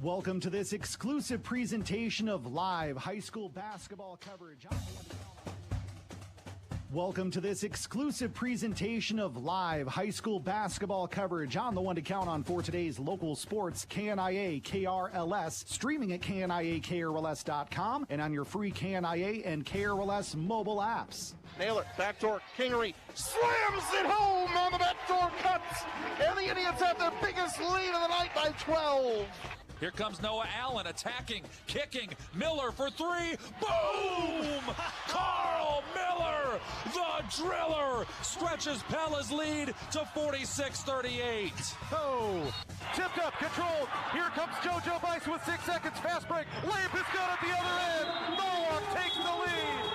Welcome to this exclusive presentation of live high school basketball coverage. Welcome to this exclusive presentation of live high school basketball coverage on the one to count on for today's local sports, KNIA KRLS, streaming at KNIAKRLS.com and on your free KNIA and KRLS mobile apps. Naylor, backdoor, Kingery, slams it home on the backdoor cuts, and the Indians have their biggest lead of the night by 12. Here comes Noah Allen attacking, kicking, Miller for three, boom! Carl Miller, the driller, stretches Pella's lead to 46-38. Oh, tipped up, controlled, here comes JoJo Bice with 6 seconds, fast break, layup is good at the other end, Norwalk takes the lead.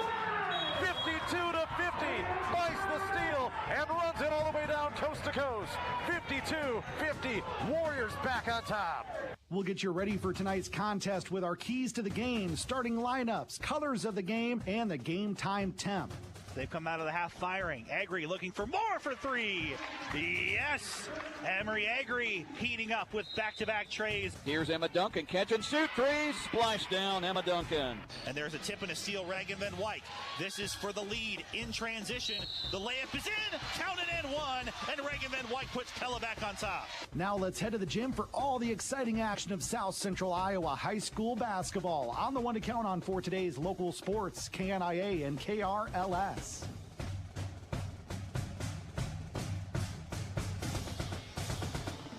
52-50, Bice the steal, and runs it all the way down coast to coast. 52-50, Warriors back on top. We'll get you ready for tonight's contest with our keys to the game, starting lineups, colors of the game, and the game time temp. They've come out of the half firing. Agri looking for more for three. Yes! Emery Agri heating up with back-to-back trays. Here's Emma Duncan. Catch and shoot three. Splash down, Emma Duncan. And there's a tip and a steal, Reagan Van Wyk. This is for the lead in transition. The layup is in. Count it in, one. And Reagan Van Wyk puts Pella back on top. Now let's head to the gym for all the exciting action of South Central Iowa high school basketball on the one to count on for today's local sports, KNIA and KRLS.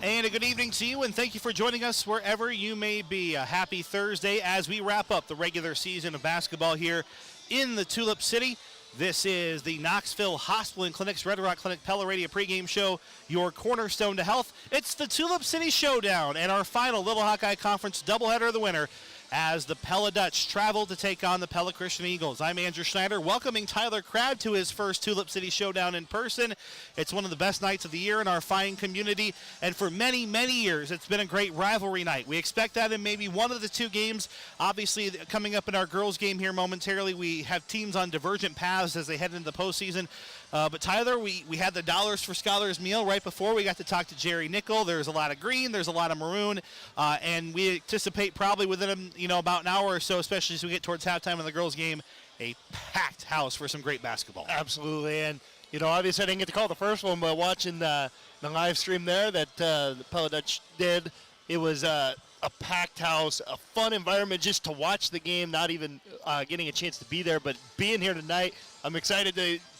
And a good evening to you, and thank you for joining us wherever you may be. A happy Thursday as we wrap up the regular season of basketball here in the Tulip City. This is the Knoxville Hospital and Clinic's Red Rock Clinic Pella Radio pregame show, your cornerstone to health. It's the Tulip City Showdown and our final Little Hawkeye Conference doubleheader of the winter as the Pella Dutch travel to take on the Pella Christian Eagles. I'm Andrew Schneider, welcoming Tyler Crabb to his first Tulip City Showdown in person. It's one of the best nights of the year in our fine community, and for many, many years, it's been a great rivalry night. We expect that in maybe one of the two games. Obviously, coming up in our girls' game here momentarily, we have teams on divergent paths as they head into the postseason. But Tyler, we had the Dollars for Scholars meal right before. We got to talk to Jerry Nickel. There's a lot of green, there's a lot of maroon, and we anticipate probably within about an hour or so, especially as we get towards halftime in the girls' game, a packed house for some great basketball. Absolutely, and obviously I didn't get to call the first one, but watching the live stream there that the Pella Dutch did, it was a packed house, a fun environment just to watch the game, not even getting a chance to be there, but being here tonight, I'm excited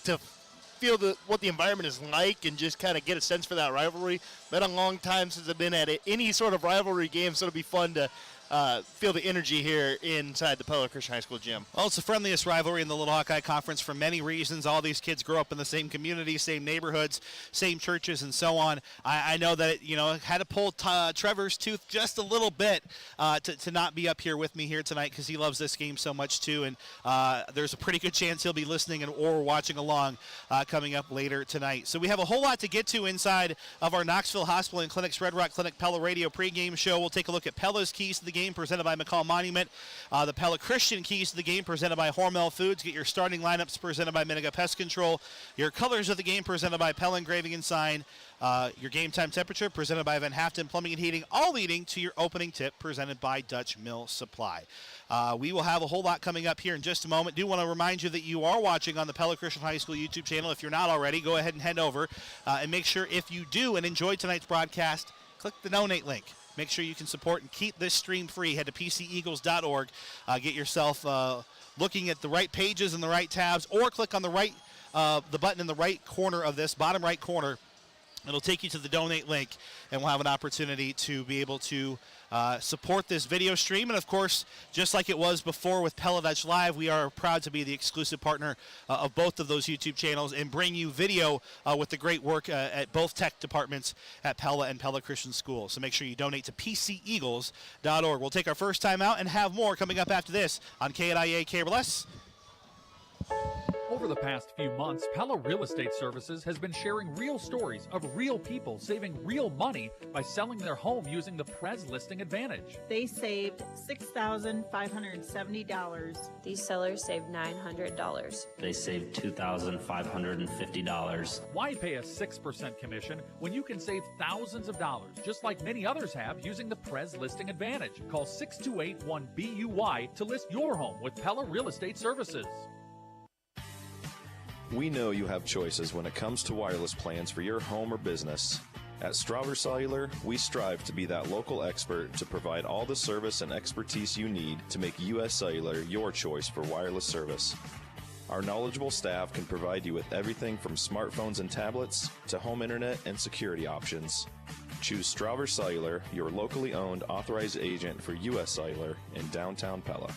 to feel what the environment is like and just kind of get a sense for that rivalry. Been a long time since I've been at any sort of rivalry game, so it'll be fun to feel the energy here inside the Pella Christian High School gym. Well, it's the friendliest rivalry in the Little Hawkeye Conference for many reasons. All these kids grow up in the same community, same neighborhoods, same churches, and so on. I know that had to pull Trevor's tooth just a little bit to not be up here with me here tonight because he loves this game so much too, and there's a pretty good chance he'll be listening or watching along coming up later tonight. So we have a whole lot to get to inside of our Knoxville Hospital and Clinic's Red Rock Clinic Pella Radio pregame show. We'll take a look at Pella's keys to the game presented by McCall Monument. The Pella Christian keys to the game presented by Hormel Foods. Get your starting lineups presented by Miniga Pest Control. Your colors of the game presented by Pella Engraving and Sign. Your game time temperature presented by Van Haften Plumbing and Heating, all leading to your opening tip presented by Dutch Mill Supply. We will have a whole lot coming up here in just a moment. Do want to remind you that you are watching on the Pella Christian High School YouTube channel. If you're not already, go ahead and head over and make sure if you do and enjoy tonight's broadcast, click the donate link. Make sure you can support and keep this stream free. Head to pceagles.org. Get yourself looking at the right pages and the right tabs, or click on the button in the right corner of this, bottom right corner. It'll take you to the donate link, and we'll have an opportunity to be able to support this video stream. And, of course, just like it was before with Pella Dutch Live, we are proud to be the exclusive partner of both of those YouTube channels and bring you video with the great work at both tech departments at Pella and Pella Christian School. So make sure you donate to pceagles.org. We'll take our first time out and have more coming up after this on KNIA KRLS. Over the past few months, Pella Real Estate Services has been sharing real stories of real people saving real money by selling their home using the Pres Listing Advantage. They saved $6,570. These sellers saved $900. They saved $2,550. Why pay a 6% commission when you can save thousands of dollars, just like many others have, using the Pres Listing Advantage? Call 628-1BUY to list your home with Pella Real Estate Services. We know you have choices when it comes to wireless plans for your home or business. At Strouber Cellular, we strive to be that local expert to provide all the service and expertise you need to make U.S. Cellular your choice for wireless service. Our knowledgeable staff can provide you with everything from smartphones and tablets to home internet and security options. Choose Strouber Cellular, your locally owned authorized agent for U.S. Cellular in downtown Pella.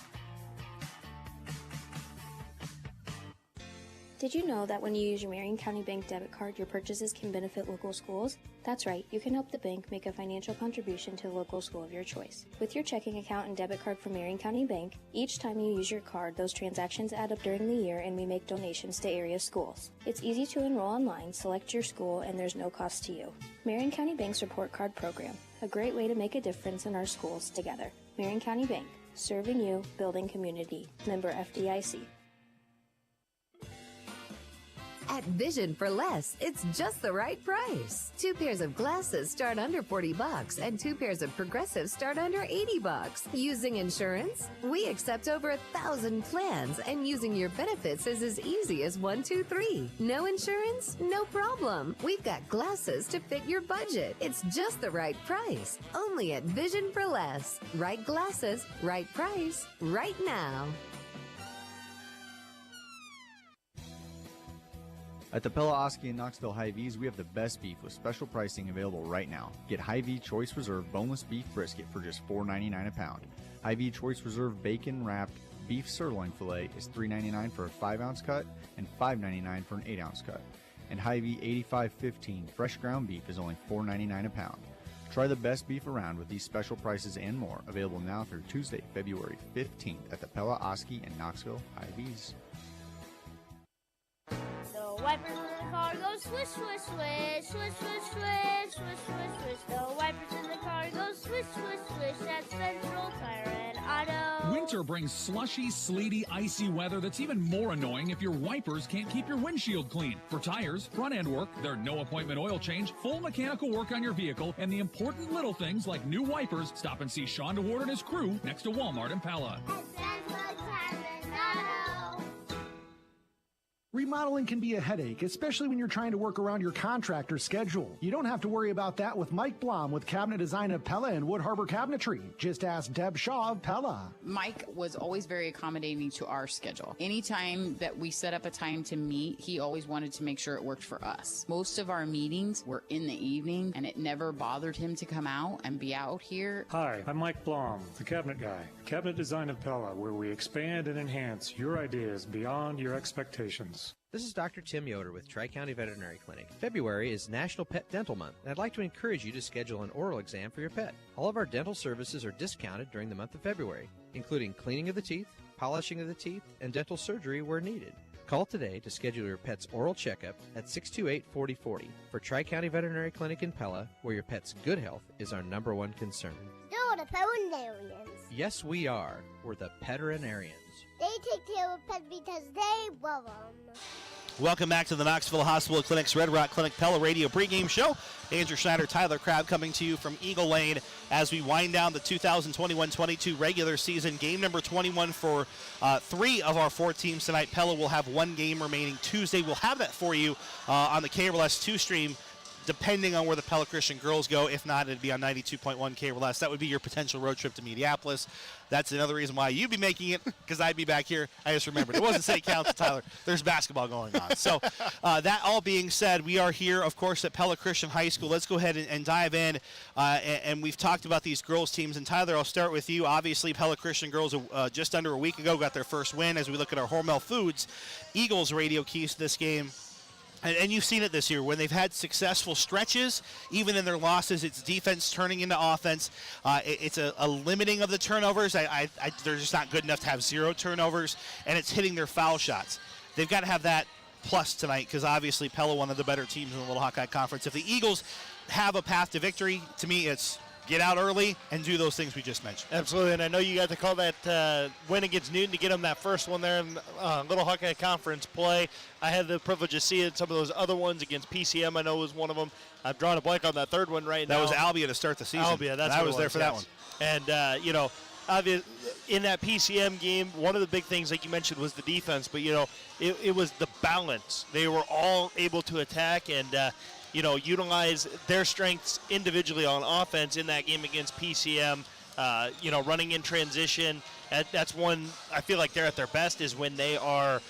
Did you know that when you use your Marion County Bank debit card, your purchases can benefit local schools? That's right, you can help the bank make a financial contribution to the local school of your choice. With your checking account and debit card from Marion County Bank, each time you use your card, those transactions add up during the year and we make donations to area schools. It's easy to enroll online, select your school, and there's no cost to you. Marion County Bank's Report Card Program, a great way to make a difference in our schools together. Marion County Bank, serving you, building community. Member FDIC. At Vision for Less, it's just the right price. 2 pairs of glasses start under $40 and 2 pairs of progressives start under $80. Using insurance? We accept over 1,000 plans, and using your benefits is as easy as 1, 2, 3. No insurance? No problem. We've got glasses to fit your budget. It's just the right price. Only at Vision for Less. Right glasses, right price, right now. At the Pella, Oski, and Knoxville Hy-V's, we have the best beef with special pricing available right now. Get Hy-V Choice Reserve boneless beef brisket for just $4.99 a pound. Hy-V Choice Reserve bacon wrapped beef sirloin fillet is $3.99 for a 5-ounce cut and $5.99 for an 8-ounce cut. And Hy-V 8515 fresh ground beef is only $4.99 a pound. Try the best beef around with these special prices and more, available now through Tuesday, February 15th at the Pella, Oski, and Knoxville Hy-V's. The wipers in the car go swish, swish, swish, swish, swish, swish, swish, swish, swish. The wipers in the car go swish, swish, swish. That's Central Tire and Auto. Winter brings slushy, sleety, icy weather that's even more annoying if your wipers can't keep your windshield clean. For tires, front end work, their no appointment oil change, full mechanical work on your vehicle, and the important little things like new wipers, stop and see Sean DeWard and his crew next to Walmart in Pella. Remodeling can be a headache, especially when you're trying to work around your contractor's schedule. You don't have to worry about that with Mike Blom with Cabinet Design of Pella and Wood Harbor Cabinetry. Just ask Deb Shaw of Pella. Mike was always very accommodating to our schedule. Anytime that we set up a time to meet, he always wanted to make sure it worked for us. Most of our meetings were in the evening, and it never bothered him to come out and be out here. Hi, I'm Mike Blom, the cabinet guy. Cabinet Design of Pella, where we expand and enhance your ideas beyond your expectations. This is Dr. Tim Yoder with Tri-County Veterinary Clinic. February is National Pet Dental Month, and I'd like to encourage you to schedule an oral exam for your pet. All of our dental services are discounted during the month of February, including cleaning of the teeth, polishing of the teeth, and dental surgery where needed. Call today to schedule your pet's oral checkup at 628-4040 for Tri-County Veterinary Clinic in Pella, where your pet's good health is our #1 concern. They're the veterinarians. Yes, we are. We're the Peterinarians. They take care of pets because they love them. Welcome back to the Knoxville Hospital Clinic's Red Rock Clinic Pella Radio pregame show. Andrew Schneider, Tyler Crabb coming to you from Eagle Lane as we wind down the 2021-22 regular season. Game number 21 for 3 of our 4 teams tonight. Pella will have 1 game remaining Tuesday. We'll have that for you on the KRLS 2 stream, depending on where the Pella Christian girls go. If not, it'd be on 92.1 KRLS. That would be your potential road trip to Mediapolis. That's another reason why you'd be making it, because I'd be back here. I just remembered. It wasn't St. Council, Tyler. There's basketball going on. So that all being said, we are here, of course, at Pella Christian High School. Let's go ahead and dive in. And we've talked about these girls' teams. And, Tyler, I'll start with you. Obviously, Pella Christian girls just under a week ago got their first win as we look at our Hormel Foods Eagles radio keys to this game. And you've seen it this year. When they've had successful stretches, even in their losses, it's defense turning into offense. It's a limiting of the turnovers. They're just not good enough to have 0 turnovers, and it's hitting their foul shots. they've got to have that plus tonight because obviously Pella, one of the better teams in the Little Hawkeye Conference. If the Eagles have a path to victory, to me it's get out early and do those things we just mentioned. Absolutely, and I know you got to call that win against Newton to get them that first one there in Little Hawkeye Conference play. I had the privilege of seeing some of those other ones against PCM. I know was one of them. I've drawn a blank on that third one right now. That was Albia to start the season. Albia, that's what I was there for that one. And, in that PCM game, one of the big things, like you mentioned, was the defense. But, it was the balance. They were all able to attack and, utilize their strengths individually on offense in that game against PCM. Running in transition. That's one I feel like they're at their best is when they are,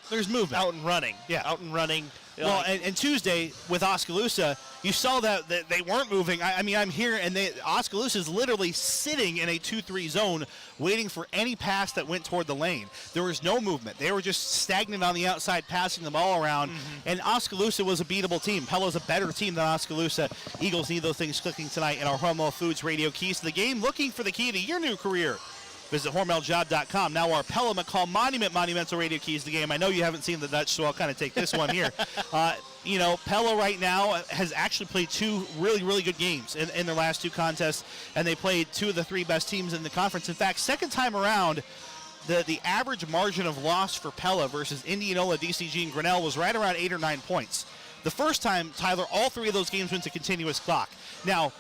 there's movement. Out and running. Yeah. Out and running. Well, and Tuesday with Oskaloosa, you saw that they weren't moving. I mean, I'm here, and Oskaloosa is literally sitting in a 2-3 zone waiting for any pass that went toward the lane. There was no movement. They were just stagnant on the outside, passing the ball around, and Oskaloosa was a beatable team. Pella's a better team than Oskaloosa. Eagles need those things clicking tonight in our Hormel Foods Radio Keys to the Game. Looking for the key to your new career. Visit HormelJob.com. Now our Pella McCall Monumental Radio Keys to the Game. I know you haven't seen the Dutch, so I'll kind of take this one here. Pella right now has actually played two really, really good games in their last two contests, and they played two of the three best teams in the conference. In fact, second time around, the average margin of loss for Pella versus Indianola, DCG, and Grinnell was right around 8 or 9 points. The first time, Tyler, all three of those games went to continuous clock. Now,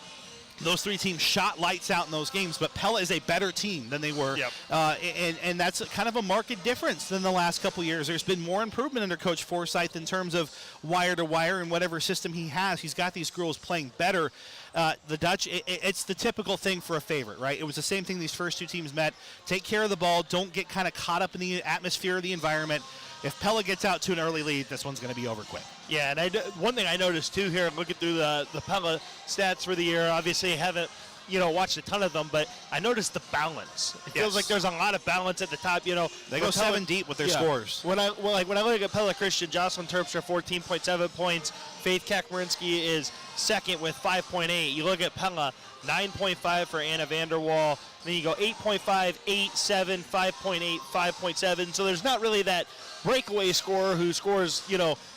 those three teams shot lights out in those games, but Pella is a better team than they were. Yep. And that's kind of a marked difference than the last couple years. There's been more improvement under Coach Forsyth in terms of wire to wire and whatever system he has. He's got these girls playing better. The Dutch, it's the typical thing for a favorite, right? It was the same thing these first two teams met. Take care of the ball. Don't get kind of caught up in the atmosphere of the environment. If Pella gets out to an early lead, this one's going to be over quick. Yeah, and one thing I noticed, too, here, looking through the Pella stats for the year, obviously haven't, watched a ton of them, but I noticed the balance. It feels like there's a lot of balance at the top, They go Pella, 7 deep with their scores. When I look at Pella Christian, Jocelyn Terpstra, 14.7 points. Faith Kakmarinsky is second with 5.8. You look at Pella, 9.5 for Anna Vanderwall. Then you go 8.5, 8, 7, 5.8, 5.7. So there's not really that breakaway scorer who scores,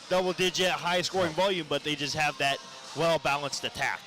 double-digit, high-scoring volume, but they just have that well-balanced attack.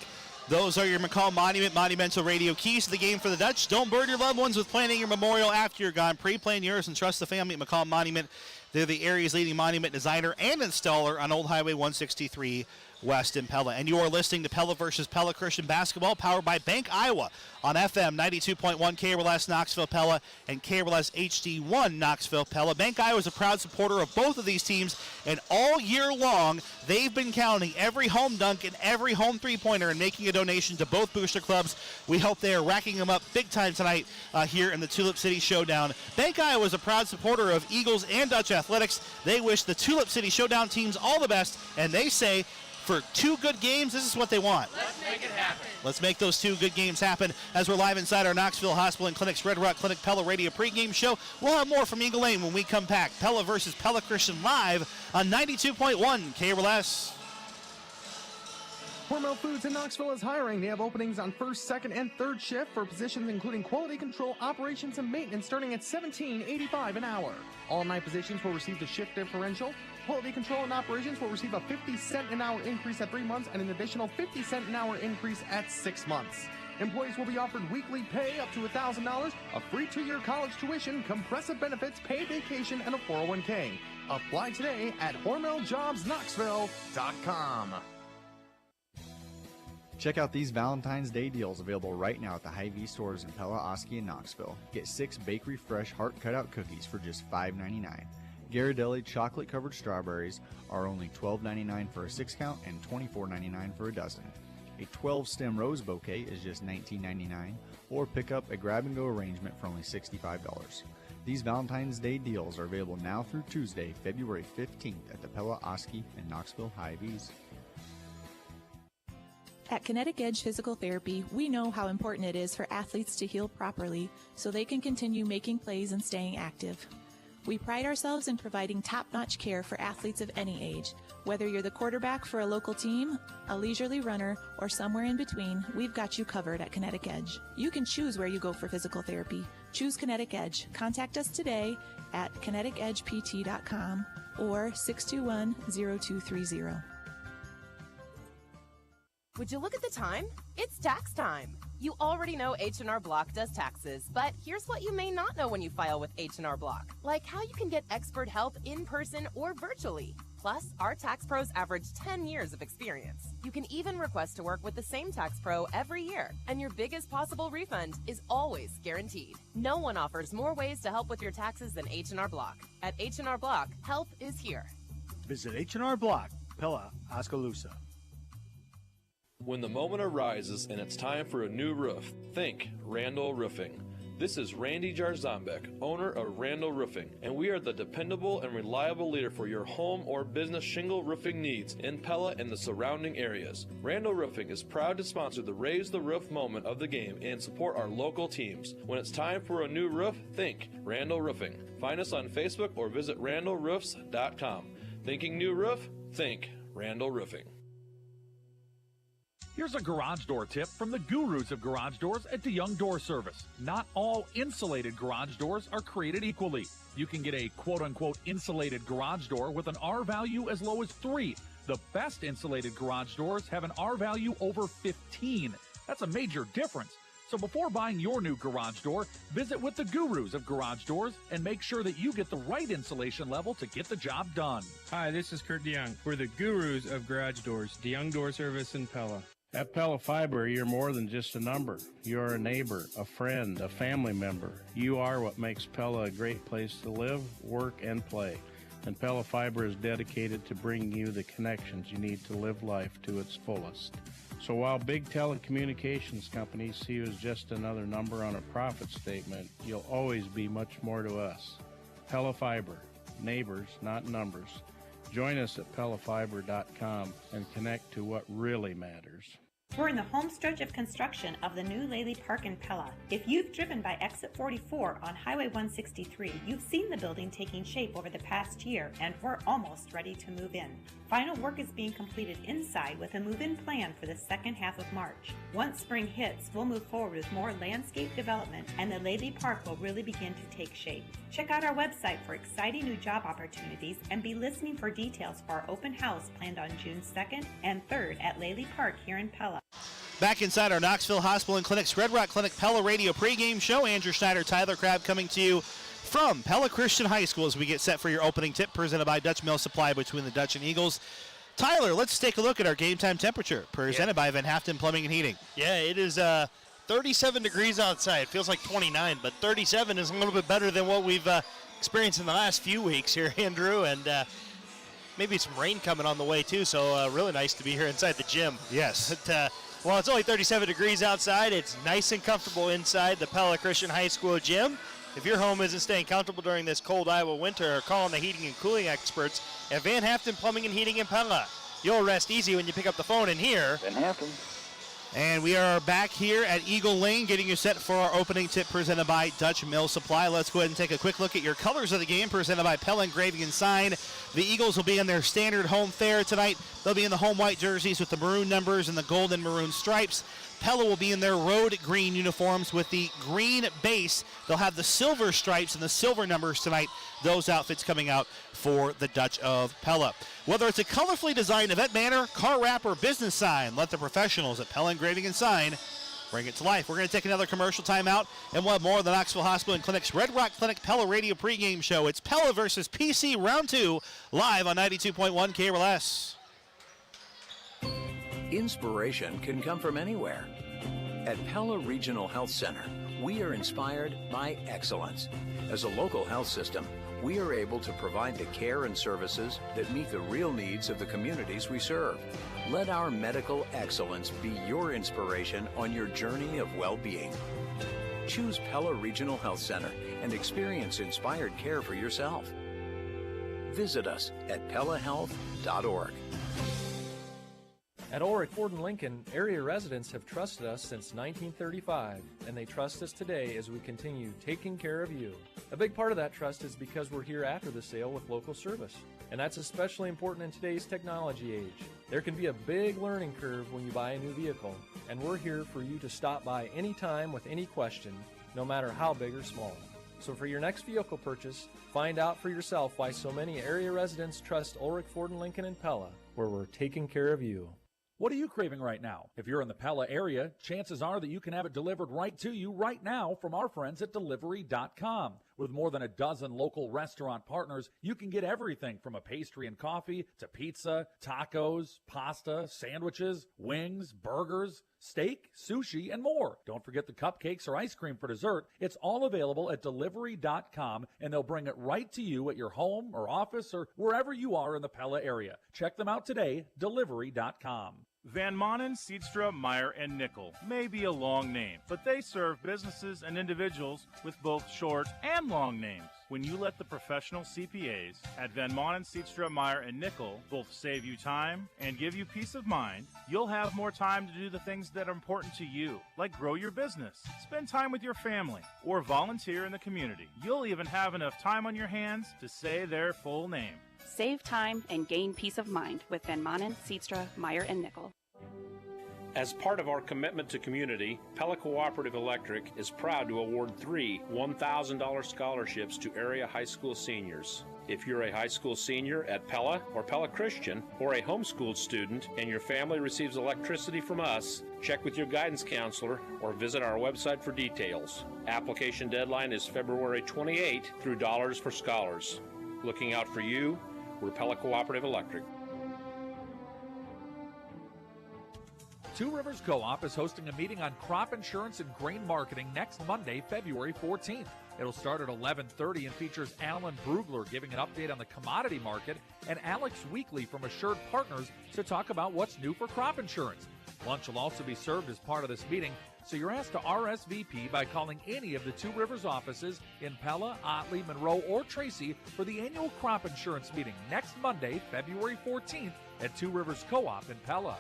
Those are your McCall Monumental Radio Keys to the Game for the Dutch. Don't burden your loved ones with planning your memorial after you're gone. Pre-plan yours and trust the family at McCall Monument. They're the area's leading monument designer and installer on Old Highway 163 West in Pella. And you are listening to Pella versus Pella Christian Basketball, powered by Bank Iowa on FM 92.1 KRLS Knoxville Pella and KRLS HD1 Knoxville Pella. Bank Iowa is a proud supporter of both of these teams, and all year long they've been counting every home dunk and every home three-pointer and making a donation to both booster clubs. We hope they are racking them up big time tonight here in the Tulip City Showdown. Bank Iowa is a proud supporter of Eagles and Dutch athletics. They wish the Tulip City Showdown teams all the best, and they say, for two good games, this is what they want. Let's make it happen. Let's make those two good games happen as we're live inside our Knoxville Hospital and Clinic's Red Rock Clinic Pella Radio pregame show. We'll have more from Eagle Lane when we come back. Pella versus Pella Christian live on 92.1 KRLS. Hormel Foods in Knoxville is hiring. They have openings on first, second, and third shift for positions including quality control, operations, and maintenance starting at $17.85 an hour. All 9 positions will receive the shift differential. Quality control and operations will receive a 50-cent an hour increase at 3 months and an additional 50-cent an hour increase at 6 months. Employees will be offered weekly pay up to $1,000, a free 2-year college tuition, compressive benefits, paid vacation, and a 401k. Apply today at HormelJobsKnoxville.com. Check out these Valentine's Day deals available right now at the Hy-Vee stores in Pella, Oski, and Knoxville. Get 6 Bakery Fresh heart cutout cookies for just $5.99. Ghirardelli chocolate-covered strawberries are only $12.99 for a 6-count and $24.99 for a dozen. A 12-stem rose bouquet is just $19.99, or pick up a grab-and-go arrangement for only $65. These Valentine's Day deals are available now through Tuesday, February 15th at the Pella, Oski, and Knoxville Hy-Vees. At Kinetic Edge Physical Therapy, we know how important it is for athletes to heal properly so they can continue making plays and staying active. We pride ourselves in providing top-notch care for athletes of any age. Whether you're the quarterback for a local team, a leisurely runner, or somewhere in between, we've got you covered at Kinetic Edge. You can choose where you go for physical therapy. Choose Kinetic Edge. Contact us today at kineticedgept.com or 621-0230. Would you look at the time? It's tax time. You already know H&R Block does taxes, but here's what you may not know when you file with H&R Block, like how you can get expert help in person or virtually. Plus, our tax pros average 10 years of experience. You can even request to work with the same tax pro every year, and your biggest possible refund is always guaranteed. No one offers more ways to help with your taxes than H&R Block. At H&R Block, help is here. Visit H&R Block, Pella, Oskaloosa. When the moment arises and it's time for a new roof, think Randall Roofing. This is Randy Jarzombek, owner of Randall Roofing, and we are the dependable and reliable leader for your home or business shingle roofing needs in Pella and the surrounding areas. Randall Roofing is proud to sponsor the Raise the Roof moment of the game and support our local teams. When it's time for a new roof, think Randall Roofing. Find us on Facebook or visit randallroofs.com. Thinking new roof? Think Randall Roofing. Here's a garage door tip from the gurus of garage doors at DeYoung Door Service. Not all insulated garage doors are created equally. You can get a quote-unquote insulated garage door with an R value as low as 3. The best insulated garage doors have an R value over 15. That's a major difference. So before buying your new garage door, visit with the gurus of garage doors and make sure that you get the right insulation level to get the job done. Hi, this is Kurt DeYoung. We're the gurus of garage doors, DeYoung Door Service in Pella. At Pella Fiber, you're more than just a number. You're a neighbor, a friend, a family member. You are what makes Pella a great place to live, work, and play. And Pella Fiber is dedicated to bringing you the connections you need to live life to its fullest. So while big telecommunications companies see you as just another number on a profit statement, you'll always be much more to us. Pella Fiber, neighbors, not numbers. Join us at PellaFiber.com and connect to what really matters. We're in the home stretch of construction of the new Laley Park in Pella. If you've driven by exit 44 on Highway 163, you've seen the building taking shape over the past year, and we're almost ready to move in. Final work is being completed inside with a move-in plan for the second half of March. Once spring hits, we'll move forward with more landscape development, and the Laley Park will really begin to take shape. Check out our website for exciting new job opportunities and be listening for details for our open house planned on June 2nd and 3rd at Laley Park here in Pella. Back inside our Knoxville Hospital and Clinic's Red Rock Clinic Pella Radio pregame show. Andrew Schneider, Tyler Crabb coming to you from Pella Christian High School as we get set for your opening tip presented by Dutch Mill Supply between the Dutch and Eagles. Tyler, let's take a look at our game time temperature presented by Van Haften Plumbing and Heating. Yeah, it is 37 degrees outside. It feels like 29, but 37 is a little bit better than what we've experienced in the last few weeks here, Andrew, and maybe some rain coming on the way too, so really nice to be here inside the gym. Yes. But, while it's only 37 degrees outside, it's nice and comfortable inside the Pella Christian High School gym. If your home isn't staying comfortable during this cold Iowa winter, call on the heating and cooling experts at Van Haften Plumbing and Heating in Pella. You'll rest easy when you pick up the phone and hear Van Haften. And we are back here at Eagle Lane getting you set for our opening tip presented by Dutch Mill Supply. Let's go ahead and take a quick look at your colors of the game presented by Pella Engraving and Sign. The Eagles will be in their standard home fare tonight. They'll be in the home white jerseys with the maroon numbers and the gold and maroon stripes. Pella will be in their road green uniforms with the green base. They'll have the silver stripes and the silver numbers tonight. Those outfits coming out for the Dutch of Pella. Whether it's a colorfully designed event banner, car wrap, or business sign, let the professionals at Pella Engraving and Sign bring it to life. We're going to take another commercial timeout, and we'll have more of the Knoxville Hospital and Clinic's Red Rock Clinic Pella Radio pregame show. It's Pella versus PC Round 2, live on 92.1 KRLS. Inspiration can come from anywhere. At Pella Regional Health Center, we are inspired by excellence. As a local health system, we are able to provide the care and services that meet the real needs of the communities we serve. Let our medical excellence be your inspiration on your journey of well-being. Choose Pella Regional Health Center and experience inspired care for yourself. Visit us at pellahealth.org. At Ulrich Ford & Lincoln, area residents have trusted us since 1935, and they trust us today as we continue taking care of you. A big part of that trust is because we're here after the sale with local service, and that's especially important in today's technology age. There can be a big learning curve when you buy a new vehicle, and we're here for you to stop by anytime with any question, no matter how big or small. So for your next vehicle purchase, find out for yourself why so many area residents trust Ulrich Ford and Lincoln in Pella, where we're taking care of you. What are you craving right now? If you're in the Pella area, chances are that you can have it delivered right to you right now from our friends at Delivery.com. With more than a dozen local restaurant partners, you can get everything from a pastry and coffee to pizza, tacos, pasta, sandwiches, wings, burgers, steak, sushi, and more. Don't forget the cupcakes or ice cream for dessert. It's all available at Delivery.com, and they'll bring it right to you at your home or office or wherever you are in the Pella area. Check them out today, Delivery.com. Van Manen, Seedstra, Meyer, and Nickel may be a long name, but they serve businesses and individuals with both short and long names. When you let the professional CPAs at Van Manen, Seedstra, Meyer, and Nickel both save you time and give you peace of mind, you'll have more time to do the things that are important to you, like grow your business, spend time with your family, or volunteer in the community. You'll even have enough time on your hands to say their full name. Save time and gain peace of mind with Van Manen, Seedstra, Meyer, and Nickel. As part of our commitment to community, Pella Cooperative Electric is proud to award 3 $1,000 scholarships to area high school seniors. If you're a high school senior at Pella or Pella Christian, or a homeschooled student and your family receives electricity from us, check with your guidance counselor or visit our website for details. Application deadline is February 28 through Dollars for Scholars. Looking out for you, we're Pella Cooperative Electric. Two Rivers Co-op is hosting a meeting on crop insurance and grain marketing next Monday, February 14th. It'll start at 11:30 and features Alan Brugler giving an update on the commodity market and Alex Weekly from Assured Partners to talk about what's new for crop insurance. Lunch will also be served as part of this meeting, so you're asked to RSVP by calling any of the Two Rivers offices in Pella, Otley, Monroe, or Tracy for the annual crop insurance meeting next Monday, February 14th at Two Rivers Co-op in Pella.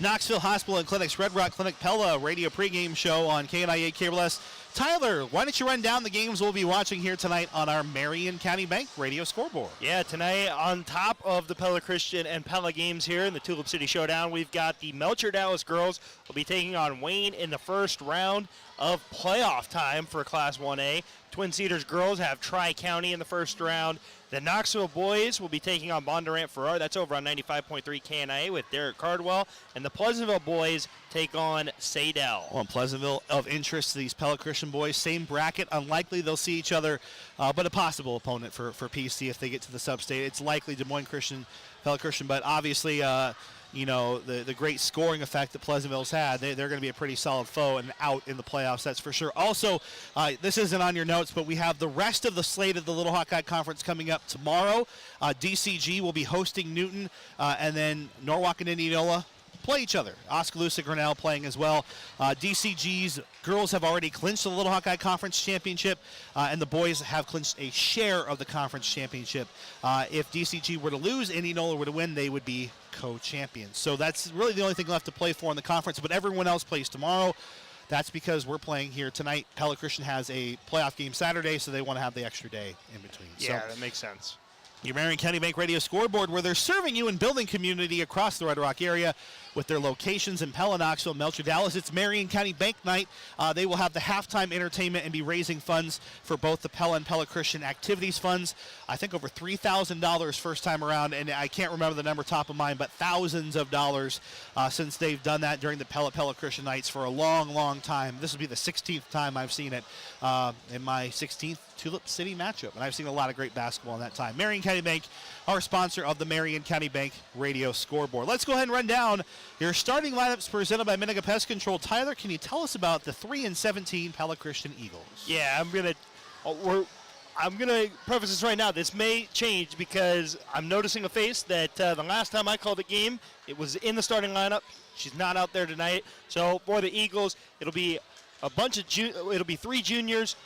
Knoxville Hospital and Clinic's Red Rock Clinic Pella radio pregame show on KNIA KRLS. Tyler, why don't you run down the games we'll be watching here tonight on our Marion County Bank radio scoreboard? Yeah, tonight on top of the Pella Christian and Pella games here in the Tulip City Showdown, we've got the Melcher Dallas girls will be taking on Wayne in the first round of playoff time for Class 1A. Twin Cedars girls have Tri-County in the first round. The Knoxville boys will be taking on Bondurant Farrar. That's over on 95.3 KNIA with Derek Cardwell. And the Pleasantville boys take on Sadell. Well, Pleasantville of interest to these Pella Christian boys. Same bracket. Unlikely they'll see each other, but a possible opponent for PC if they get to the sub-state. It's likely Des Moines Christian, Pella Christian, but obviously you know, the great scoring effect that Pleasantville's had, they're going to be a pretty solid foe and out in the playoffs, that's for sure. Also, this isn't on your notes, but we have the rest of the slate of the Little Hawkeye Conference coming up tomorrow. DCG will be hosting Newton, and then Norwalk and Indianola play each other. Oskaloosa Grinnell playing as well. DCG's girls have already clinched the Little Hawkeye Conference Championship, and the boys have clinched a share of the conference championship. If DCG were to lose, Indianola were to win, they would be co-champions. So that's really the only thing left to play for in the conference, but everyone else plays tomorrow. That's because we're playing here tonight. Pella Christian has a playoff game Saturday, so they want to have the extra day in between. Yeah, that makes sense. Your Marion County Bank radio scoreboard, where they're serving you and building community across the Red Rock area with their locations in Pella, Knoxville, Melcher, Dallas. It's Marion County Bank night. They will have the halftime entertainment and be raising funds for both the Pella and Pella Christian activities funds. I think over $3,000 first time around, and I can't remember the number top of mind, but thousands of dollars since they've done that during the Pella Christian nights for a long, long time. This will be the 16th time I've seen it in my 16th Tulip City matchup, and I've seen a lot of great basketball in that time. Marion County Bank, our sponsor of the Marion County Bank radio scoreboard. Let's go ahead and run down your starting lineups presented by Miniga Pest Control. Tyler, can you tell us about the 3-17 Pella Christian Eagles? Yeah, I'm gonna preface this right now. This may change because I'm noticing a face that the last time I called the game, it was in the starting lineup. She's not out there tonight. So for the Eagles, it'll be a bunch of it'll be 3 juniors,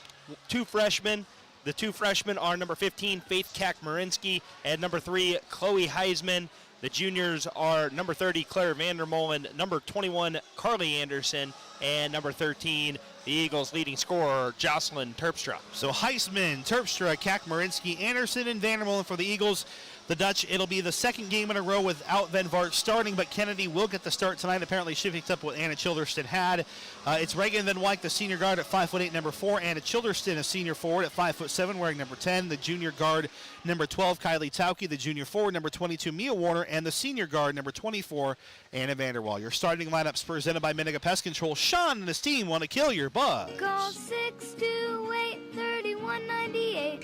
2 freshmen. The 2 freshmen are number 15, Faith Kakmarinsky, and number 3, Chloe Heisman. The juniors are number 30, Claire Vandermolen, number 21, Carly Anderson, and number 13, the Eagles' leading scorer, Jocelyn Terpstra. So Heisman, Terpstra, Kakmarinsky, Anderson, and Vandermolen for the Eagles. The Dutch, it'll be the second game in a row without Van Vart starting, but Kennedy will get the start tonight, apparently shifting up what Anna Childerston had. It's Reagan Van Wyk, the senior guard at 5'8", number 4. Anna Childerston, a senior forward at 5'7", wearing number 10. The junior guard, number 12, Kylie Towkey. The junior forward, number 22, Mia Warner. And the senior guard, number 24, Anna Vanderwall. Your starting lineups presented by Miniga Pest Control. Sean and his team want to kill your bug. Call 628-3198.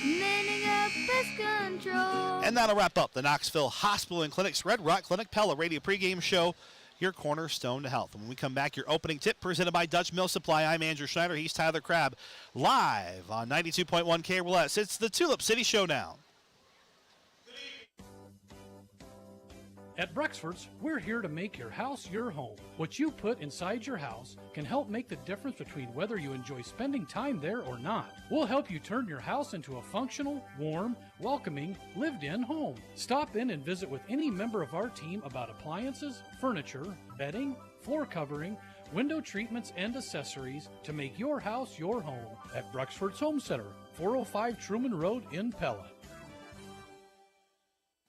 Miniga Pest Control. And that'll wrap up the Knoxville Hospital and Clinic's Red Rock Clinic Pella Radio pregame show, your cornerstone to health. When we come back, your opening tip presented by Dutch Mill Supply. I'm Andrew Schneider. He's Tyler Crabb. Live on 92.1 KRLS. It's the Tulip City Showdown. At Brexford's, we're here to make your house your home. What you put inside your house can help make the difference between whether you enjoy spending time there or not. We'll help you turn your house into a functional, warm, welcoming, lived-in home. Stop in and visit with any member of our team about appliances, furniture, bedding, floor covering, window treatments, and accessories to make your house your home at Brexford's Home Center, 405 Truman Road in Pella.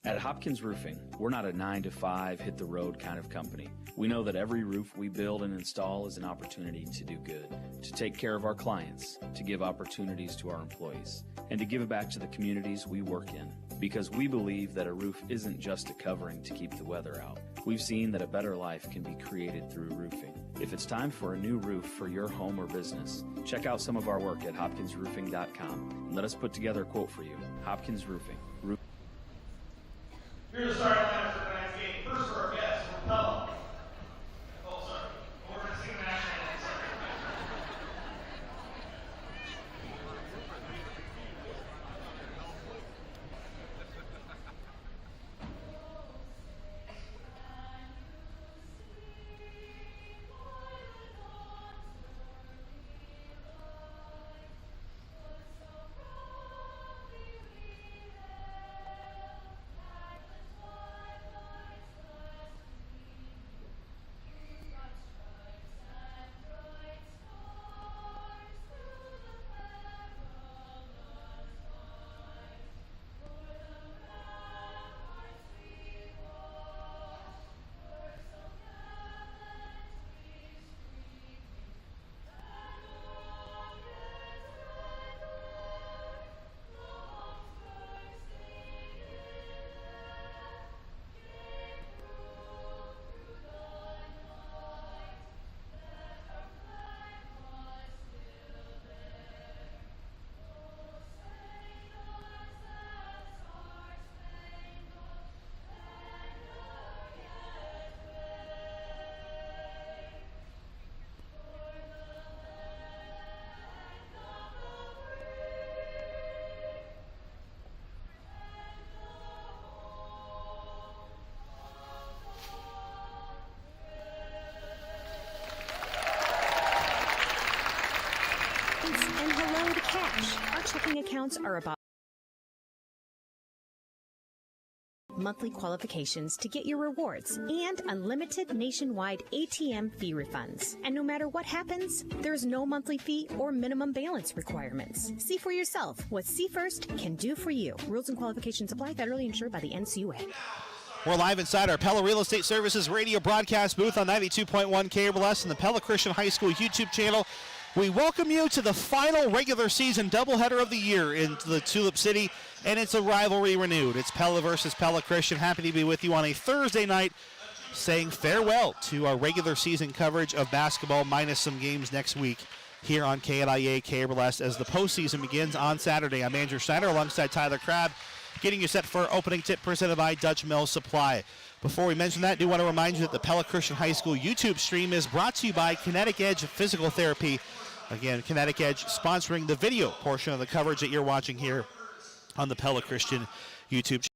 At Hopkins Roofing, we're not a 9-to-5 hit-the-road kind of company. We know that every roof we build and install is an opportunity to do good, to take care of our clients, to give opportunities to our employees, and to give back to the communities we work in. Because we believe that a roof isn't just a covering to keep the weather out. We've seen that a better life can be created through roofing. If it's time for a new roof for your home or business, check out some of our work at hopkinsroofing.com and let us put together a quote for you. Hopkins Roofing. Here's the starting lineup for tonight's game. First for our guests from Pella. Oh, sorry. We're going to sing the national anthem. And hello to cash. Our checking accounts are about monthly qualifications to get your rewards and unlimited nationwide ATM fee refunds. And no matter what happens, there's no monthly fee or minimum balance requirements. See for yourself what See First can do for you. Rules and qualifications apply, federally insured by the NCUA. We're live inside our Pella Real Estate Services radio broadcast booth on 92.1 KRLS and the Pella Christian High School YouTube channel. We welcome you to the final regular season doubleheader of the year in the Tulip City, and it's a rivalry renewed. It's Pella versus Pella Christian. Happy to be with you on a Thursday night, saying farewell to our regular season coverage of basketball, minus some games next week here on KNIA KRLS as the postseason begins on Saturday. I'm Andrew Schneider alongside Tyler Crabb, getting you set for our opening tip presented by Dutch Mill Supply. Before we mention that, I do want to remind you that the Pella Christian High School YouTube stream is brought to you by Kinetic Edge Physical Therapy. Again, Kinetic Edge sponsoring the video portion of the coverage that you're watching here on the Pella Christian YouTube channel.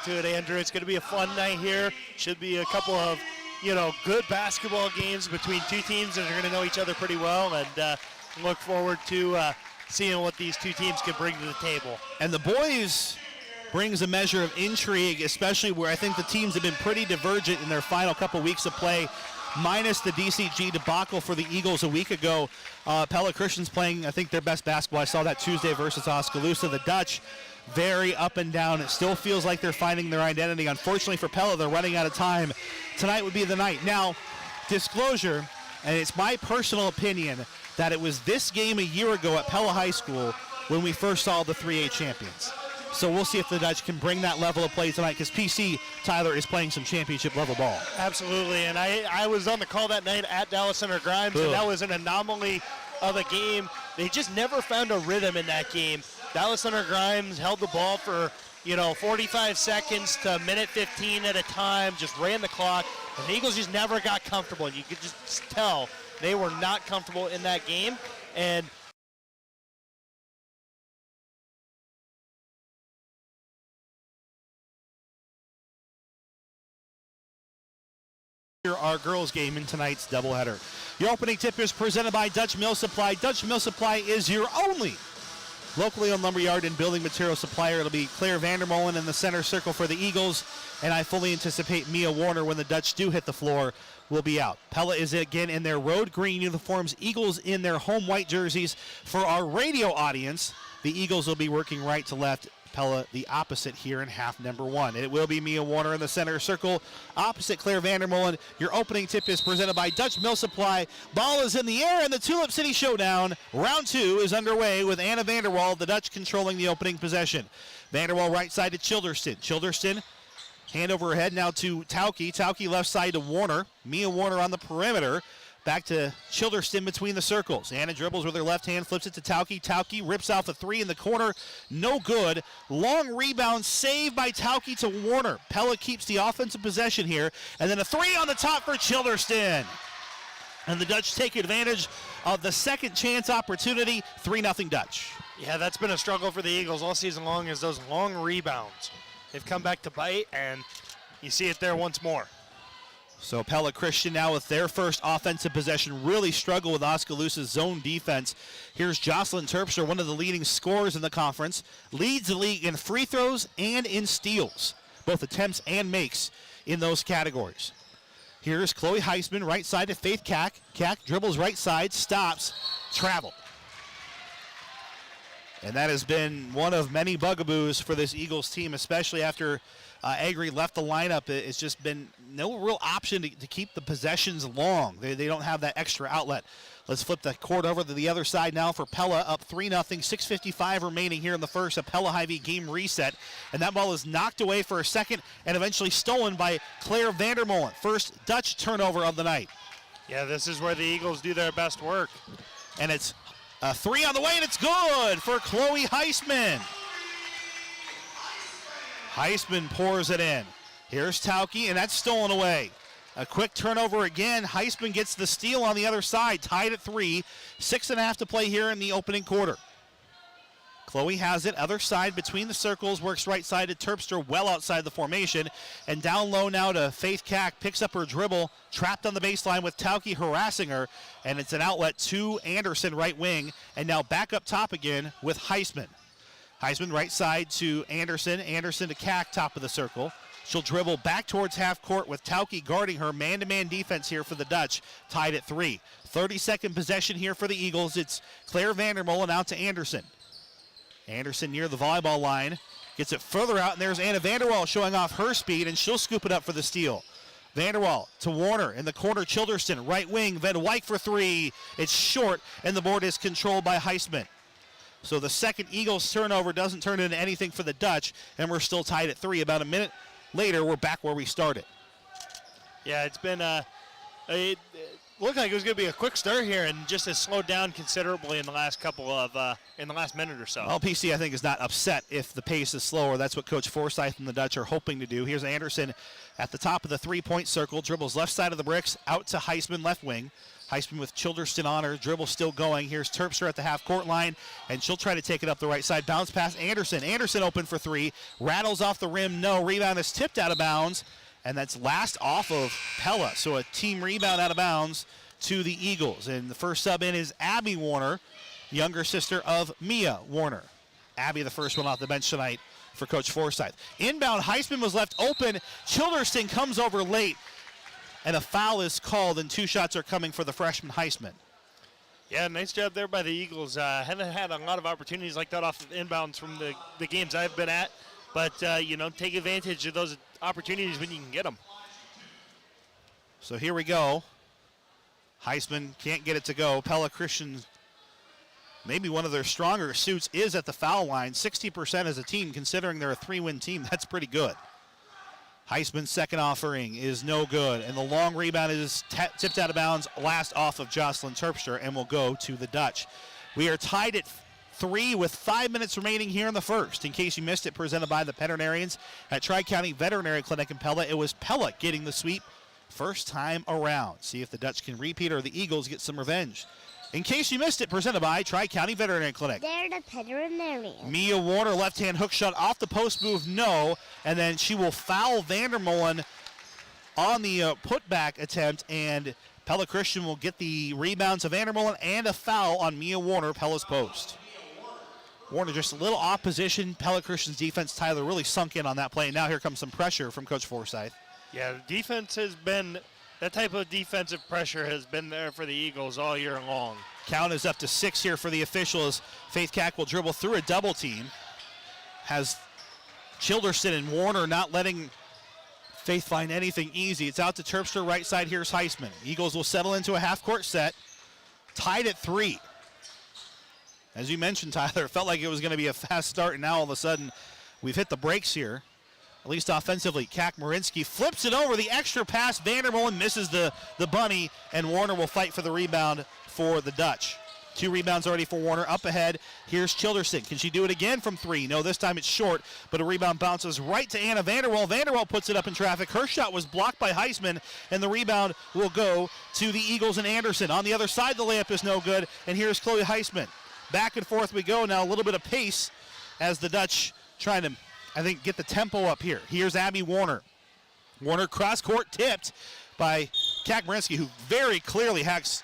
To it, Andrew. It's going to be a fun night here. Should be a couple of good basketball games between two teams that are going to know each other pretty well, and look forward to seeing what these two teams can bring to the table. And the boys brings a measure of intrigue, especially where I think the teams have been pretty divergent in their final couple weeks of play, minus the DCG debacle for the Eagles a week ago. Pella Christian's playing, I think, their best basketball. I saw that Tuesday versus Oskaloosa. The Dutch, very up and down. It still feels like they're finding their identity. Unfortunately for Pella, they're running out of time. Tonight would be the night. Now, disclosure, and it's my personal opinion, that it was this game a year ago at Pella High School when we first saw the 3A champions. So we'll see if the Dutch can bring that level of play tonight, because PC, Tyler, is playing some championship-level ball. Absolutely, and I was on the call that night at Dallas Center Grimes, and that was an anomaly of a game. They just never found a rhythm in that game. Dallas Center Grimes held the ball for 45 seconds to a minute 15 at a time, just ran the clock, and the Eagles just never got comfortable. You could just tell they were not comfortable in that game, and our girls game in tonight's doubleheader. Your opening tip is presented by Dutch Mill Supply. Dutch Mill Supply is your only locally owned lumberyard and building material supplier. It'll be Claire Vandermolen in the center circle for the Eagles, and I fully anticipate Mia Warner, when the Dutch do hit the floor, will be out. Pella is again in their road green uniforms, Eagles in their home white jerseys. For our radio audience, the Eagles will be working right to left, Pella the opposite here in half number one. It will be Mia Warner in the center circle, opposite Claire Vandermolen. Your opening tip is presented by Dutch Mill Supply. Ball is in the air, and the Tulip City Showdown, round two, is underway with Anna Vanderwall, the Dutch controlling the opening possession. Vanderwall right side to Childerston. Childerston, hand over her head now to Towkey. Towkey left side to Warner. Mia Warner on the perimeter. Back to Childerston between the circles. Anna dribbles with her left hand, flips it to Towkey. Towkey rips off a three in the corner. No good. Long rebound saved by Towkey to Warner. Pella keeps the offensive possession here. And then a three on the top for Childerston. And the Dutch take advantage of the second chance opportunity. 3-0 Dutch. Yeah, that's been a struggle for the Eagles all season long, is those long rebounds. They've come back to bite, and you see it there once more. So Pella Christian now with their first offensive possession really struggle with Oskaloosa's zone defense. Here's Jocelyn Terpstra, one of the leading scorers in the conference. Leads the league in free throws and in steals, both attempts and makes in those categories. Here's Chloe Heisman, right side to Faith Kack. Kack dribbles right side, stops, travel. And that has been one of many bugaboos for this Eagles team, especially after Agri left the lineup. It's just been no real option to keep the possessions long. They don't have that extra outlet. Let's flip the court over to the other side now for Pella, up 3-0, 6:55 remaining here in the first. A Pella Hy-Vee game reset, and that ball is knocked away for a second and eventually stolen by Claire Vandermolen. First Dutch turnover of the night. Yeah, this is where the Eagles do their best work. And it's a three on the way, and it's good for Chloe Heisman. Heisman pours it in. Here's Towkey, and that's stolen away. A quick turnover again. Heisman gets the steal on the other side, tied at 3. 6.5 to play here in the opening quarter. Chloe has it, other side between the circles, works right side to Terpstra, well outside the formation. And down low now to Faith Kack, picks up her dribble, trapped on the baseline with Towkey harassing her. And it's an outlet to Anderson, right wing. And now back up top again with Heisman. Heisman right side to Anderson. Anderson to Kack, top of the circle. She'll dribble back towards half court with Towkey guarding her. Man-to-man defense here for the Dutch, tied at 3. 30-second possession here for the Eagles. It's Claire Vandermolen out to Anderson. Anderson near the volleyball line. Gets it further out, and there's Anna Vanderwall showing off her speed, and she'll scoop it up for the steal. Vanderwall to Warner in the corner. Childerston, right wing. Van Wyk for 3. It's short, and the board is controlled by Heisman. So the second Eagles turnover doesn't turn into anything for the Dutch, and we're still tied at 3. About a minute later, we're back where we started. Yeah, it's been it looked like it was going to be a quick start here, and just has slowed down considerably in the last minute or so. Well, PC, I think, is not upset if the pace is slower. That's what Coach Forsyth and the Dutch are hoping to do. Here's Anderson at the top of the three-point circle, dribbles left side of the bricks, out to Heisman, left wing. Heisman with Childerston on her, dribble still going. Here's Terpstra at the half-court line, and she'll try to take it up the right side. Bounce pass Anderson. Anderson open for 3, rattles off the rim, no. Rebound is tipped out of bounds, and that's last off of Pella. So a team rebound out of bounds to the Eagles. And the first sub in is Abby Warner, younger sister of Mia Warner. Abby, the first one off the bench tonight for Coach Forsyth. Inbound, Heisman was left open. Childerston comes over late, and a foul is called, and 2 shots are coming for the freshman Heisman. Yeah, nice job there by the Eagles. Haven't had a lot of opportunities like that off of inbounds from the games I've been at. But, take advantage of those opportunities when you can get them. So here we go. Heisman can't get it to go. Pella Christian, maybe one of their stronger suits, is at the foul line. 60% as a team, considering they're a 3-win team. That's pretty good. Heisman's second offering is no good, and the long rebound is tipped out of bounds, last off of Jocelyn Terpstra, and will go to the Dutch. We are tied at 3 with 5 minutes remaining here in the first. In case you missed it, presented by the veterinarians at Tri-County Veterinary Clinic in Pella. It was Pella getting the sweep first time around. See if the Dutch can repeat or the Eagles get some revenge. In case you missed it, presented by Tri-County Veterinary Clinic. They're the veterinarians. Mia Warner, left-hand hook shot off the post move, no. And then she will foul Vandermolen on the putback attempt, and Pella Christian will get the rebound to Vandermolen and a foul on Mia Warner, Pella's post. Warner just a little off position. Pella Christian's defense, Tyler, really sunk in on that play. Now here comes some pressure from Coach Forsyth. Yeah, the defense has been, that type of defensive pressure has been there for the Eagles all year long. Count is up to 6 here for the officials. Faith Cack will dribble through a double team. Has Childerston and Warner not letting Faith find anything easy. It's out to Terpstra, right side. Here's Heisman. Eagles will settle into a half-court set. Tied at 3. As you mentioned, Tyler, it felt like it was going to be a fast start, and now all of a sudden we've hit the brakes here. At least offensively, Kak-Marinsky flips it over. The extra pass, Vandermolen misses the bunny, and Warner will fight for the rebound for the Dutch. 2 rebounds already for Warner. Up ahead, here's Childerston. Can she do it again from 3? No, this time it's short, but a rebound bounces right to Anna Vanderwell. Vanderwell puts it up in traffic. Her shot was blocked by Heisman, and the rebound will go to the Eagles and Anderson. On the other side, the layup is no good, and here's Chloe Heisman. Back and forth we go now, a little bit of pace as the Dutch trying to, I think, get the tempo up here. Here's Abby Warner. Warner cross-court tipped by Kak-Marinsky, who very clearly hacks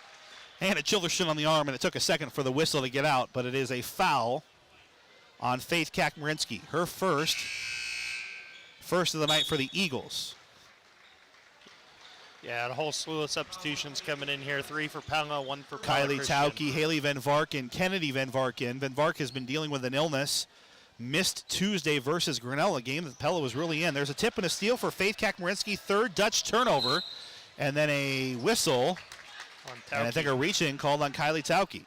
Hannah Childerston on the arm, and it took a second for the whistle to get out, but it is a foul on Faith Kak-Marinsky. Her first of the night for the Eagles. Yeah, a whole slew of substitutions coming in here. 3 for Pella, 1 for Pella Kylie Towkey, Haley Van Varken, Kennedy Van Varken. Van Vark has been dealing with an illness. Missed Tuesday versus Grinnell, a game that Pella was really in. There's a tip and a steal for Faith Kak-Marinsky. 3rd Dutch turnover. And then a whistle. And I think a reach-in called on Kylie Towkey.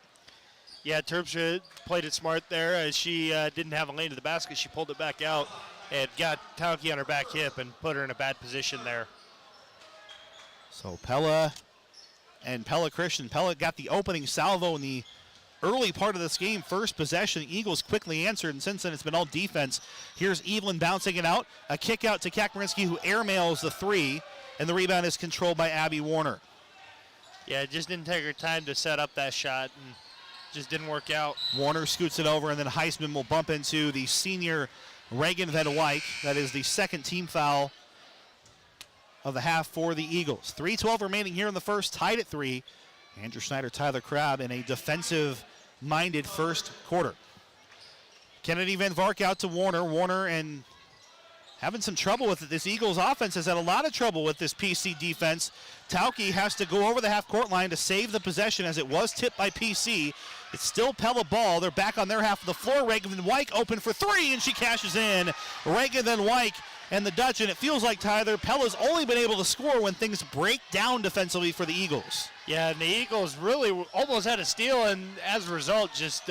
Yeah, Terpstra played it smart there. As she didn't have a lane to the basket, she pulled it back out and got Towkey on her back hip and put her in a bad position there. So Pella and Pella Christian. Pella got the opening salvo in the early part of this game. First possession, Eagles quickly answered, and since then it's been all defense. Here's Evelyn bouncing it out. A kick out to Kak-Marinsky, who airmails the 3, and the rebound is controlled by Abby Warner. Yeah, it just didn't take her time to set up that shot, and just didn't work out. Warner scoots it over, and then Heisman will bump into the senior Reagan Van Wyk. That is the second team foul of the half for the Eagles. 3:12 remaining here in the first, tied at 3. Andrew Schneider, Tyler Crabb in a defensive-minded first quarter. Kennedy Van Vark out to Warner. Warner and having some trouble with it. This Eagles offense has had a lot of trouble with this PC defense. Towkey has to go over the half-court line to save the possession as it was tipped by PC. It's still Pella ball. They're back on their half of the floor. Reagan Van Wyk open for 3, and she cashes in. Reagan Van Wyk and the Dutch, and it feels like, Tyler, Pella's only been able to score when things break down defensively for the Eagles. Yeah, and the Eagles really almost had a steal, and as a result, just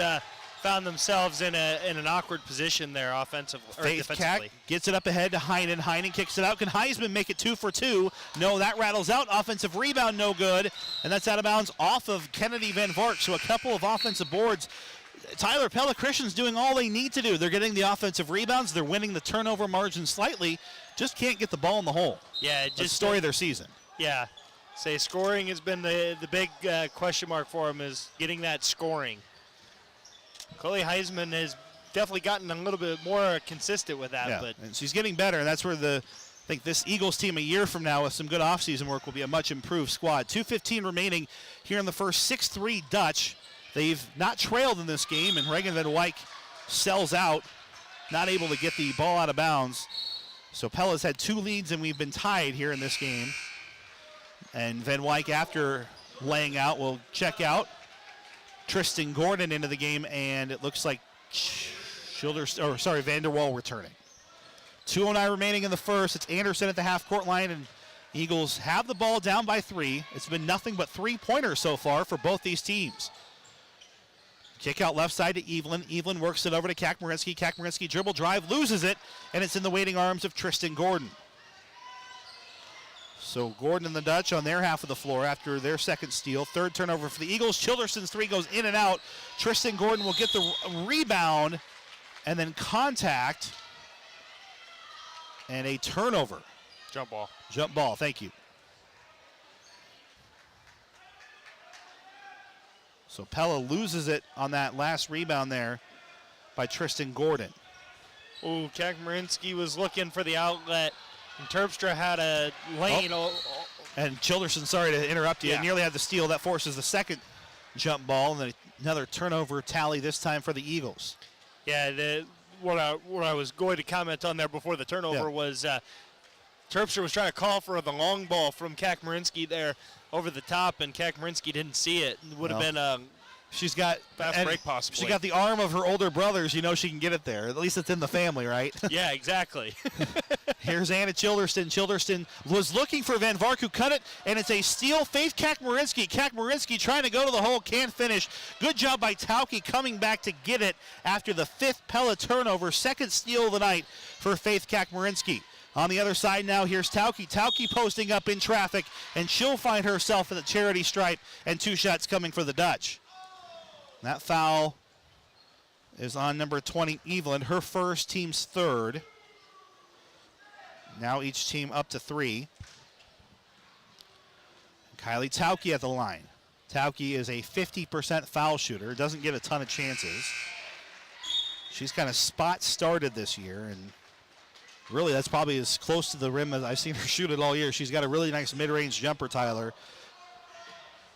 found themselves in an awkward position there defensively. Faith Cack gets it up ahead to Heinen. Heinen kicks it out. Can Heisman make it 2 for 2? No, that rattles out. Offensive rebound, no good. And that's out of bounds off of Kennedy Van Vark. So a couple of offensive boards. Tyler, Pella Christian's doing all they need to do. They're getting the offensive rebounds. They're winning the turnover margin slightly. Just can't get the ball in the hole. Yeah, just the story of their season. Yeah. Say scoring has been the big question mark for them, is getting that scoring. Chloe Heisman has definitely gotten a little bit more consistent with that. Yeah, but and she's getting better, and that's where I think this Eagles team a year from now with some good offseason work will be a much improved squad. 2:15 remaining here in the first. 6-3 Dutch. They've not trailed in this game, and Reagan Van Wyk sells out, not able to get the ball out of bounds. So Pella's had 2 leads, and we've been tied here in this game. And Van Wyk, after laying out, will check out. Tristan Gordon into the game, and it looks like Vanderwall returning. 2:09 remaining in the first. It's Anderson at the half-court line, and Eagles have the ball down by 3. It's been nothing but 3-pointers so far for both these teams. Kick out left side to Evelyn. Evelyn works it over to Kakmarinsky. Kakmarinsky dribble drive, loses it, and it's in the waiting arms of Tristan Gordon. So Gordon and the Dutch on their half of the floor after their second steal. Third turnover for the Eagles. Childerson's 3 goes in and out. Tristan Gordon will get the rebound and then contact and a turnover. Jump ball. Jump ball, thank you. So Pella loses it on that last rebound there by Tristan Gordon. Ooh, Kakmarinsky was looking for the outlet, and Terpstra had a lane. And Childerson, sorry to interrupt you, nearly had the steal. That forces the second jump ball, and then another turnover tally this time for the Eagles. Yeah, what I was going to comment on there before the turnover was Terpstra was trying to call for the long ball from Kakmarinsky there over the top, and Kakmarinsky didn't see it. It would have been she's got fast break possibly. She got the arm of her older brothers. You know she can get it there. At least it's in the family, right? Yeah, exactly. Here's Anna Childerston. Childerston was looking for Van Vark, who cut it, and it's a steal. Faith Kakmarinsky. Kakmarinsky trying to go to the hole, can't finish. Good job by Towkey coming back to get it after the 5th Pella turnover. Second steal of the night for Faith Kakmarinsky. On the other side now, here's Towkey. Towkey posting up in traffic, and she'll find herself at the charity stripe, and 2 shots coming for the Dutch. That foul is on number 20, Evelyn, her first, team's third. Now each team up to 3. Kylie Towkey at the line. Towkey is a 50% foul shooter, doesn't get a ton of chances. She's kind of spot started this year, and really that's probably as close to the rim as I've seen her shoot it all year. She's got a really nice mid-range jumper, Tyler,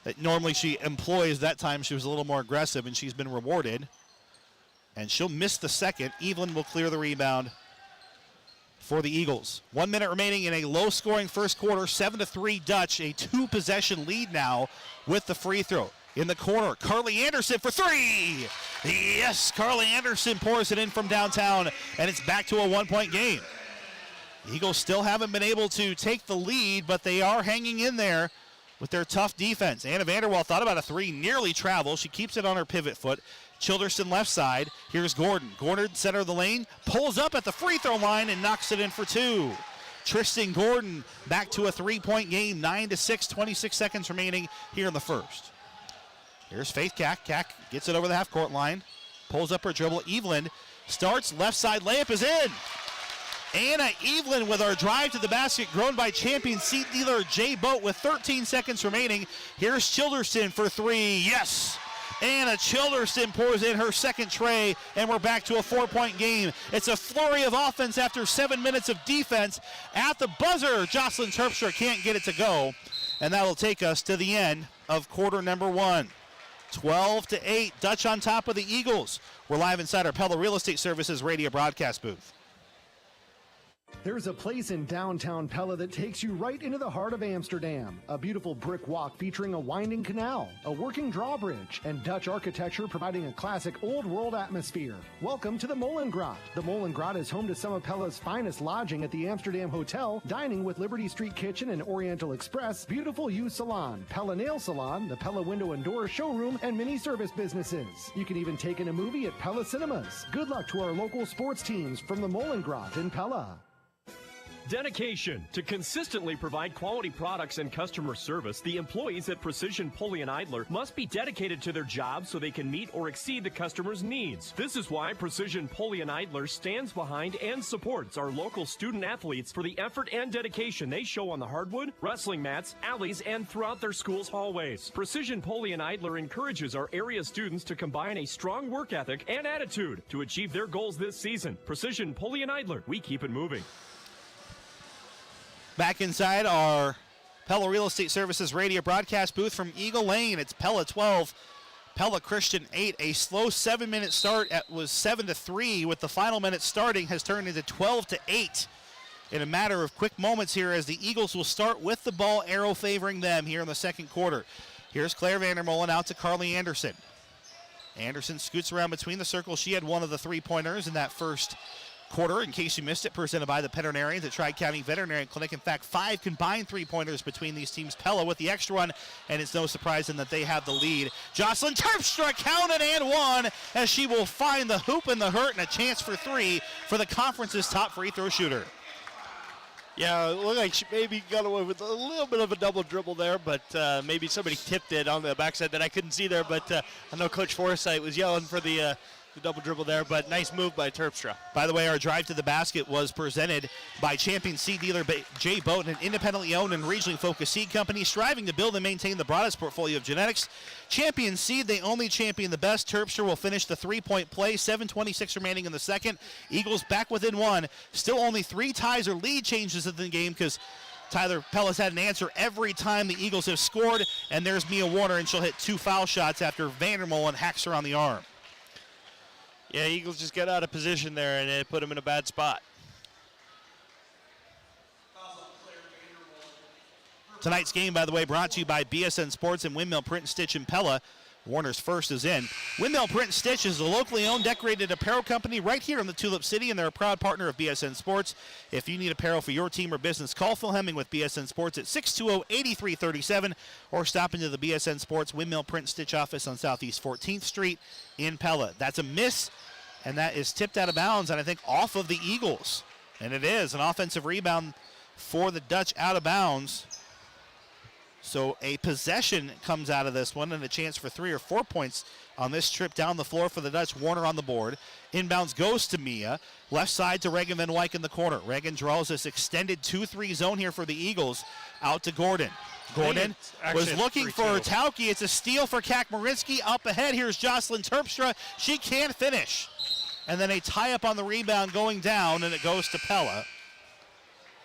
that normally she employs. That time she was a little more aggressive, and she's been rewarded. And she'll miss the second. Evelyn will clear the rebound for the Eagles. 1 minute remaining in a low-scoring first quarter. 7-3 Dutch, a 2-possession lead now with the free throw. In the corner, Carly Anderson for 3. Yes, Carly Anderson pours it in from downtown, and it's back to a 1-point game. The Eagles still haven't been able to take the lead, but they are hanging in there with their tough defense. Anna Vanderwall thought about a 3, nearly travels. She keeps it on her pivot foot. Childerston left side. Here's Gordon. Gordon, center of the lane, pulls up at the free throw line and knocks it in for 2. Tristan Gordon back to a 3-point game, 9-6, 26 seconds remaining here in the first. Here's Faith Kack. Kack gets it over the half-court line, pulls up her dribble. Evelyn starts, left side layup is in. Anna Evelyn with our drive to the basket, grown by champion seat dealer Jay Boat with 13 seconds remaining. Here's Childerston for 3. Yes! Anna Childerston pours in her second tray, and we're back to a 4-point game. It's a flurry of offense after 7 minutes of defense. At the buzzer, Jocelyn Terpstra can't get it to go, and that'll take us to the end of quarter number 1. 12-8, Dutch on top of the Eagles. We're live inside our Pella Real Estate Services radio broadcast booth. There's a place in downtown Pella that takes you right into the heart of Amsterdam. A beautiful brick walk featuring a winding canal, a working drawbridge, and Dutch architecture providing a classic old-world atmosphere. Welcome to the Molengraat. The Molengraat is home to some of Pella's finest lodging at the Amsterdam Hotel, dining with Liberty Street Kitchen and Oriental Express, Beautiful You Salon, Pella Nail Salon, the Pella Window and Door Showroom, and many service businesses. You can even take in a movie at Pella Cinemas. Good luck to our local sports teams from the Molengraat in Pella. Dedication. To consistently provide quality products and customer service, the employees at Precision Pulley & Idler must be dedicated to their jobs so they can meet or exceed the customer's needs. This is why Precision Pulley & Idler stands behind and supports our local student athletes for the effort and dedication they show on the hardwood, wrestling mats, alleys, and throughout their school's hallways. Precision Pulley & Idler encourages our area students to combine a strong work ethic and attitude to achieve their goals this season. Precision Pulley & Idler, we keep it moving. Back inside our Pella Real Estate Services radio broadcast booth from Eagle Lane. It's Pella 12, Pella Christian 8. A slow 7-minute start was 7-3, with the final minute starting has turned into 12-8 in a matter of quick moments here, as the Eagles will start with the ball arrow favoring them here in the second quarter. Here's Claire Vandermolen out to Carly Anderson. Anderson scoots around between the circles. She had one of the three-pointers in that first quarter, in case you missed it, presented by the veterinarians at Tri-County Veterinary Clinic. In fact, 5 combined three-pointers between these teams. Pella with the extra one, and it's no surprise then that they have the lead. Jocelyn Terpstra counted and one, as she will find the hoop and the hurt and a chance for 3 for the conference's top free throw shooter. Yeah, it looked like she maybe got away with a little bit of a double dribble there, but maybe somebody tipped it on the backside that I couldn't see there. But I know Coach Forsythe was yelling for the double dribble there, but nice move by Terpstra. By the way, our drive to the basket was presented by Champion Seed Dealer Jay Bowden, an independently owned and regionally focused seed company striving to build and maintain the broadest portfolio of genetics. Champion Seed, they only champion the best. Terpstra will finish the three-point play. 7:26 remaining in the second. Eagles back within 1. Still only 3 ties or lead changes in the game, because Tyler Pella's had an answer every time the Eagles have scored. And there's Mia Warner, and she'll hit 2 foul shots after Vandermolen hacks her on the arm. Yeah, Eagles just got out of position there, and it put them in a bad spot. Tonight's game, by the way, brought to you by BSN Sports and Windmill Print and Stitch in Pella. Warner's first is in. Windmill Print and Stitch is a locally owned decorated apparel company right here in the Tulip City, and they're a proud partner of BSN Sports. If you need apparel for your team or business, call Phil Hemming with BSN Sports at 620-8337 or stop into the BSN Sports Windmill Print and Stitch office on Southeast 14th Street in Pella. That's a miss, and that is tipped out of bounds, and I think off of the Eagles. And it is an offensive rebound for the Dutch out of bounds. So a possession comes out of this one, and a chance for 3 or 4 points on this trip down the floor for the Dutch. Warner on the board. Inbounds goes to Mia. Left side to Reagan Van Wyk in the corner. Reagan draws this extended 2-3 zone here for the Eagles. Out to Gordon. Gordon was looking for Towkey. It's a steal for Kakmarinsky. Up ahead, here's Jocelyn Terpstra. She can't finish. And then a tie-up on the rebound going down, and it goes to Pella.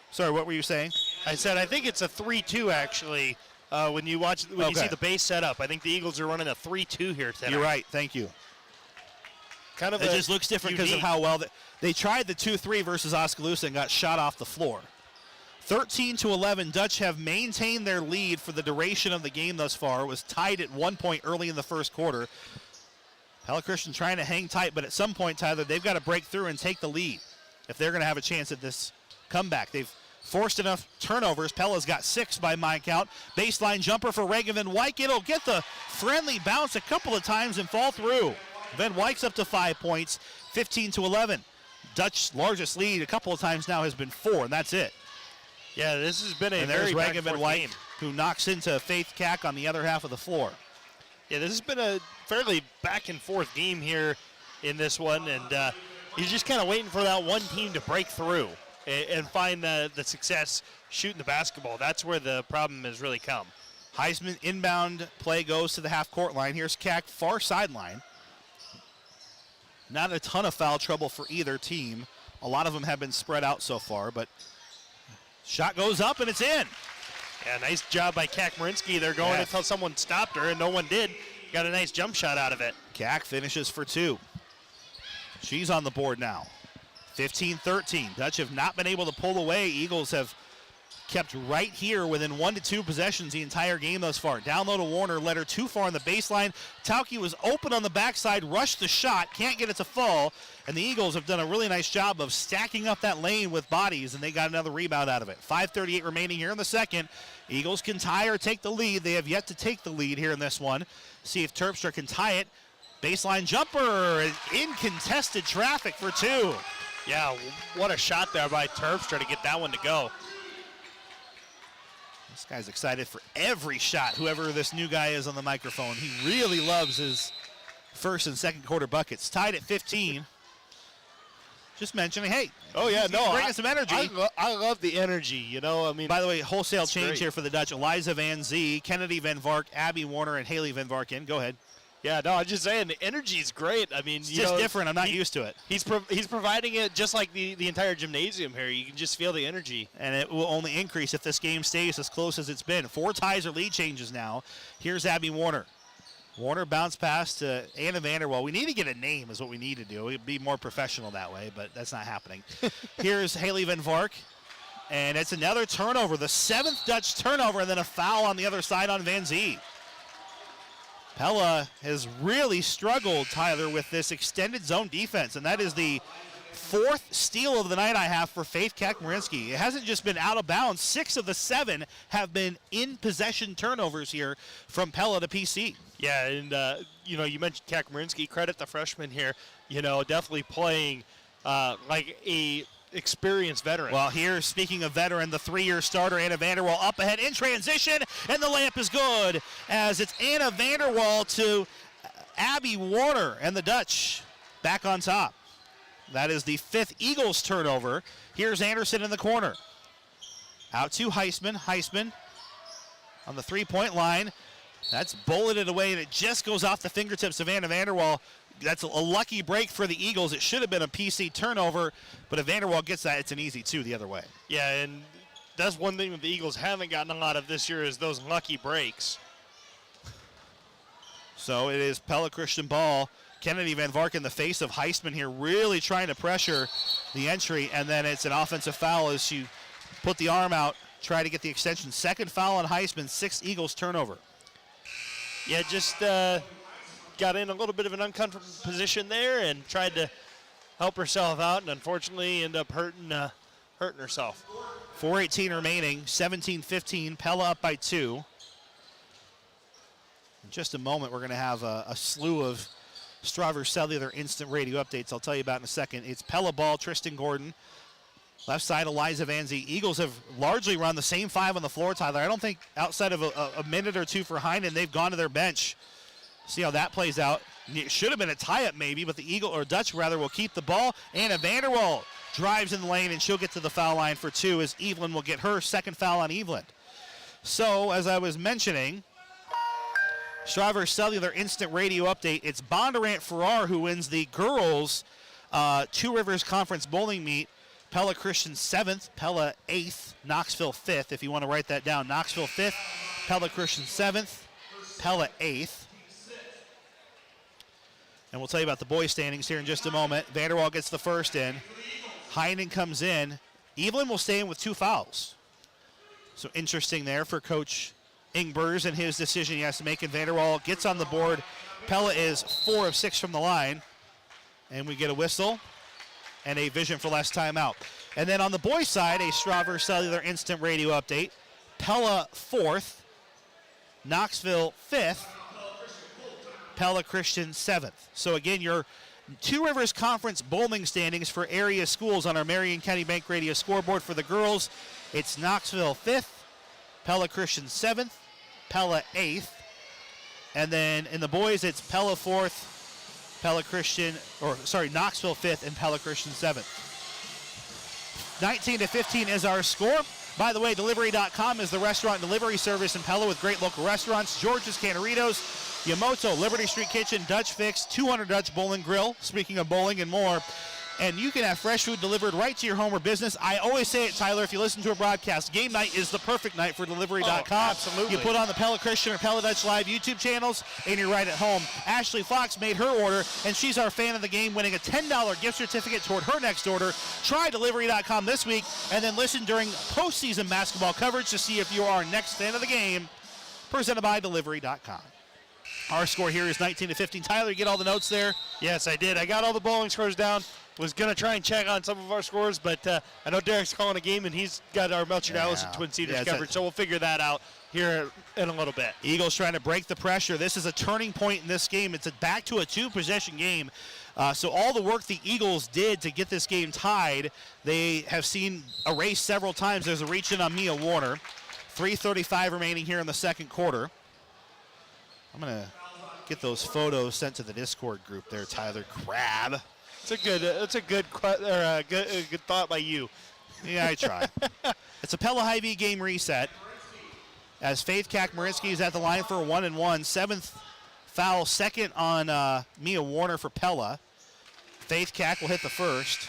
Sorry, what were you saying? I said I think it's a 3-2, actually. When you see the base set up, I think the Eagles are running a 3-2 here tonight. You're right. Thank you. It just looks different because of how well they tried the 2-3 versus Oskaloosa and got shot off the floor. 13-11. Dutch have maintained their lead for the duration of the game thus far. It was tied at 1 point early in the first quarter. Pella Christian trying to hang tight, but at some point, Tyler, they've got to break through and take the lead if they're going to have a chance at this comeback. They've forced enough turnovers. Pella's got 6 by my count. Baseline jumper for Reagan Van Wyk. It'll get the friendly bounce a couple of times and fall through. Van Wyk's up to 5 points, 15-11. Dutch's largest lead a couple of times now has been 4, and that's it. Yeah, this has been a very Reagan Van Wyk game, who knocks into Faith Cack on the other half of the floor. Yeah, this has been a fairly back-and-forth game here in this one, and you're just kind of waiting for that one team to break through and find the success shooting the basketball. That's where the problem has really come. Heisman inbound play goes to the half-court line. Here's Cack, far sideline. Not a ton of foul trouble for either team. A lot of them have been spread out so far, but shot goes up and it's in. Yeah, nice job by Kakmarinsky. They're going until someone stopped her, and no one did. Got a nice jump shot out of it. Cack finishes for 2. She's on the board now. 15-13. Dutch have not been able to pull away. Eagles have kept right here within 1 to 2 possessions the entire game thus far. Down low to Warner, led her too far on the baseline. Towkey was open on the backside, rushed the shot, can't get it to fall, and the Eagles have done a really nice job of stacking up that lane with bodies, and they got another rebound out of it. 5:38 remaining here in the second. Eagles can tie or take the lead. They have yet to take the lead here in this one. See if Terpstra can tie it. Baseline jumper, in contested traffic for 2. Yeah, what a shot there by Terpstra to get that one to go. This guy's excited for every shot, whoever this new guy is on the microphone. He really loves his first and second quarter buckets. Tied at 15. Just mentioning, hey. Oh, yeah, bringing some energy. I love the energy, you know. I mean, by the way, wholesale change here for the Dutch. Eliza Van Zee, Kennedy Van Vark, Abby Warner, and Haley Van Vark in. Go ahead. Yeah, no, I'm just saying the energy is great. I mean, It's just different. I'm not used to it. He's providing it just like the entire gymnasium here. You can just feel the energy. And it will only increase if this game stays as close as it's been. 4 ties or lead changes now. Here's Abby Warner. Warner bounce pass to Anna Vanderwall. We need to get a name is what we need to do. We'd be more professional that way, but that's not happening. Here's Haley Van Vark. And it's another turnover. The 7th Dutch turnover, and then a foul on the other side on Van Zee. Pella has really struggled, Tyler, with this extended zone defense, and that is the 4th steal of the night I have for Faith Kakmarinsky. It hasn't just been out of bounds. 6 of the 7 have been in possession turnovers here from Pella to PC. Yeah, and, you mentioned Kakmarinsky. Credit the freshman here, definitely playing like a experienced veteran. Well, here, speaking of veteran, the 3-year starter, Anna Vanderwall, up ahead in transition, and the layup is good as it's Anna Vanderwall to Abby Warner, and the Dutch back on top. That is the 5th Eagles turnover. Here's Anderson in the corner. Out to Heisman. Heisman on the 3-point line. That's bulleted away, and it just goes off the fingertips of Anna Vanderwall. That's a lucky break for the Eagles. It should have been a PC turnover, but if Vanderwall gets that, it's an easy 2 the other way. Yeah, and that's one thing that the Eagles haven't gotten a lot of this year is those lucky breaks. So it is Pella Christian ball. Kennedy Van Vark in the face of Heisman here, really trying to pressure the entry, and then it's an offensive foul as she put the arm out, try to get the extension. 2nd foul on Heisman, 6th Eagles turnover. Yeah, just got in a little bit of an uncomfortable position there and tried to help herself out, and unfortunately ended up hurting herself. 4:18 remaining, 17-15, Pella up by 2. In just a moment, we're going to have a slew of Strawver Cellular instant radio updates I'll tell you about in a second. It's Pella ball, Tristan Gordon. Left side, Eliza Van Zee. Eagles have largely run the same 5 on the floor, Tyler. I don't think outside of a minute or 2 for Heinen, they've gone to their bench. See how that plays out. It should have been a tie-up maybe, but the Dutch will keep the ball. Anna Vanderwall drives in the lane, and she'll get to the foul line for 2 as Evelyn will get her 2nd foul on Evelyn. So, as I was mentioning, Strawver Cellular instant radio update. It's Bondurant Farrar who wins the girls' Two Rivers Conference bowling meet. Pella Christian 7th, Pella 8th, Knoxville 5th. If you want to write that down, Knoxville 5th, Pella Christian 7th, Pella 8th. And we'll tell you about the boys' standings here in just a moment. Vanderwall gets the first in. Heinen comes in. Evelyn will stay in with 2 fouls. So interesting there for Coach Ingbers and his decision he has to make. And Vanderwall gets on the board. Pella is 4 of 6 from the line. And we get a whistle and a vision for less timeout. And then on the boys' side, a Strawver Cellular instant radio update. Pella 4th, Knoxville 5th, Pella Christian 7th. So again, your Two Rivers Conference bowling standings for area schools on our Marion County Bank Radio scoreboard. For the girls, it's Knoxville 5th, Pella Christian 7th, Pella 8th. And then in the boys, it's Pella 4th, Knoxville 5th, and Pella Christian 7th. 19-15 is our score. By the way, Delivery.com is the restaurant delivery service in Pella with great local restaurants. George's Canaritos, Yamoto, Liberty Street Kitchen, Dutch Fix, 200 Dutch Bowling Grill, speaking of bowling and more. And you can have fresh food delivered right to your home or business. I always say it, Tyler, if you listen to a broadcast, game night is the perfect night for Delivery.com. Oh, absolutely. You put on the Pella Christian or Pella Dutch Live YouTube channels, and you're right at home. Ashley Fox made her order, and she's our fan of the game, winning a $10 gift certificate toward her next order. Try Delivery.com this week, and then listen during postseason basketball coverage to see if you are our next fan of the game. Presented by Delivery.com. Our score here is 19-15. Tyler, you get all the notes there? Yes, I did. I got all the bowling scores down. Was going to try and check on some of our scores, but I know Derek's calling a game, and he's got our Melchett Allison Twin Cedars coverage, so we'll figure that out here in a little bit. Eagles trying to break the pressure. This is a turning point in this game. It's back to a 2-possession game. So all the work the Eagles did to get this game tied, they have seen erased several times. There's a reach in on Mia Warner. 3:35 remaining here in the second quarter. I'm going to get those photos sent to the Discord group there, Tyler. Crab. It's a good thought by you. Yeah, I try. It's a Pella Hy-Vee game reset as Faith Kakmarinsky is at the line for a 1-and-1. 7th foul, second on Mia Warner for Pella. Faith Cack will hit the first.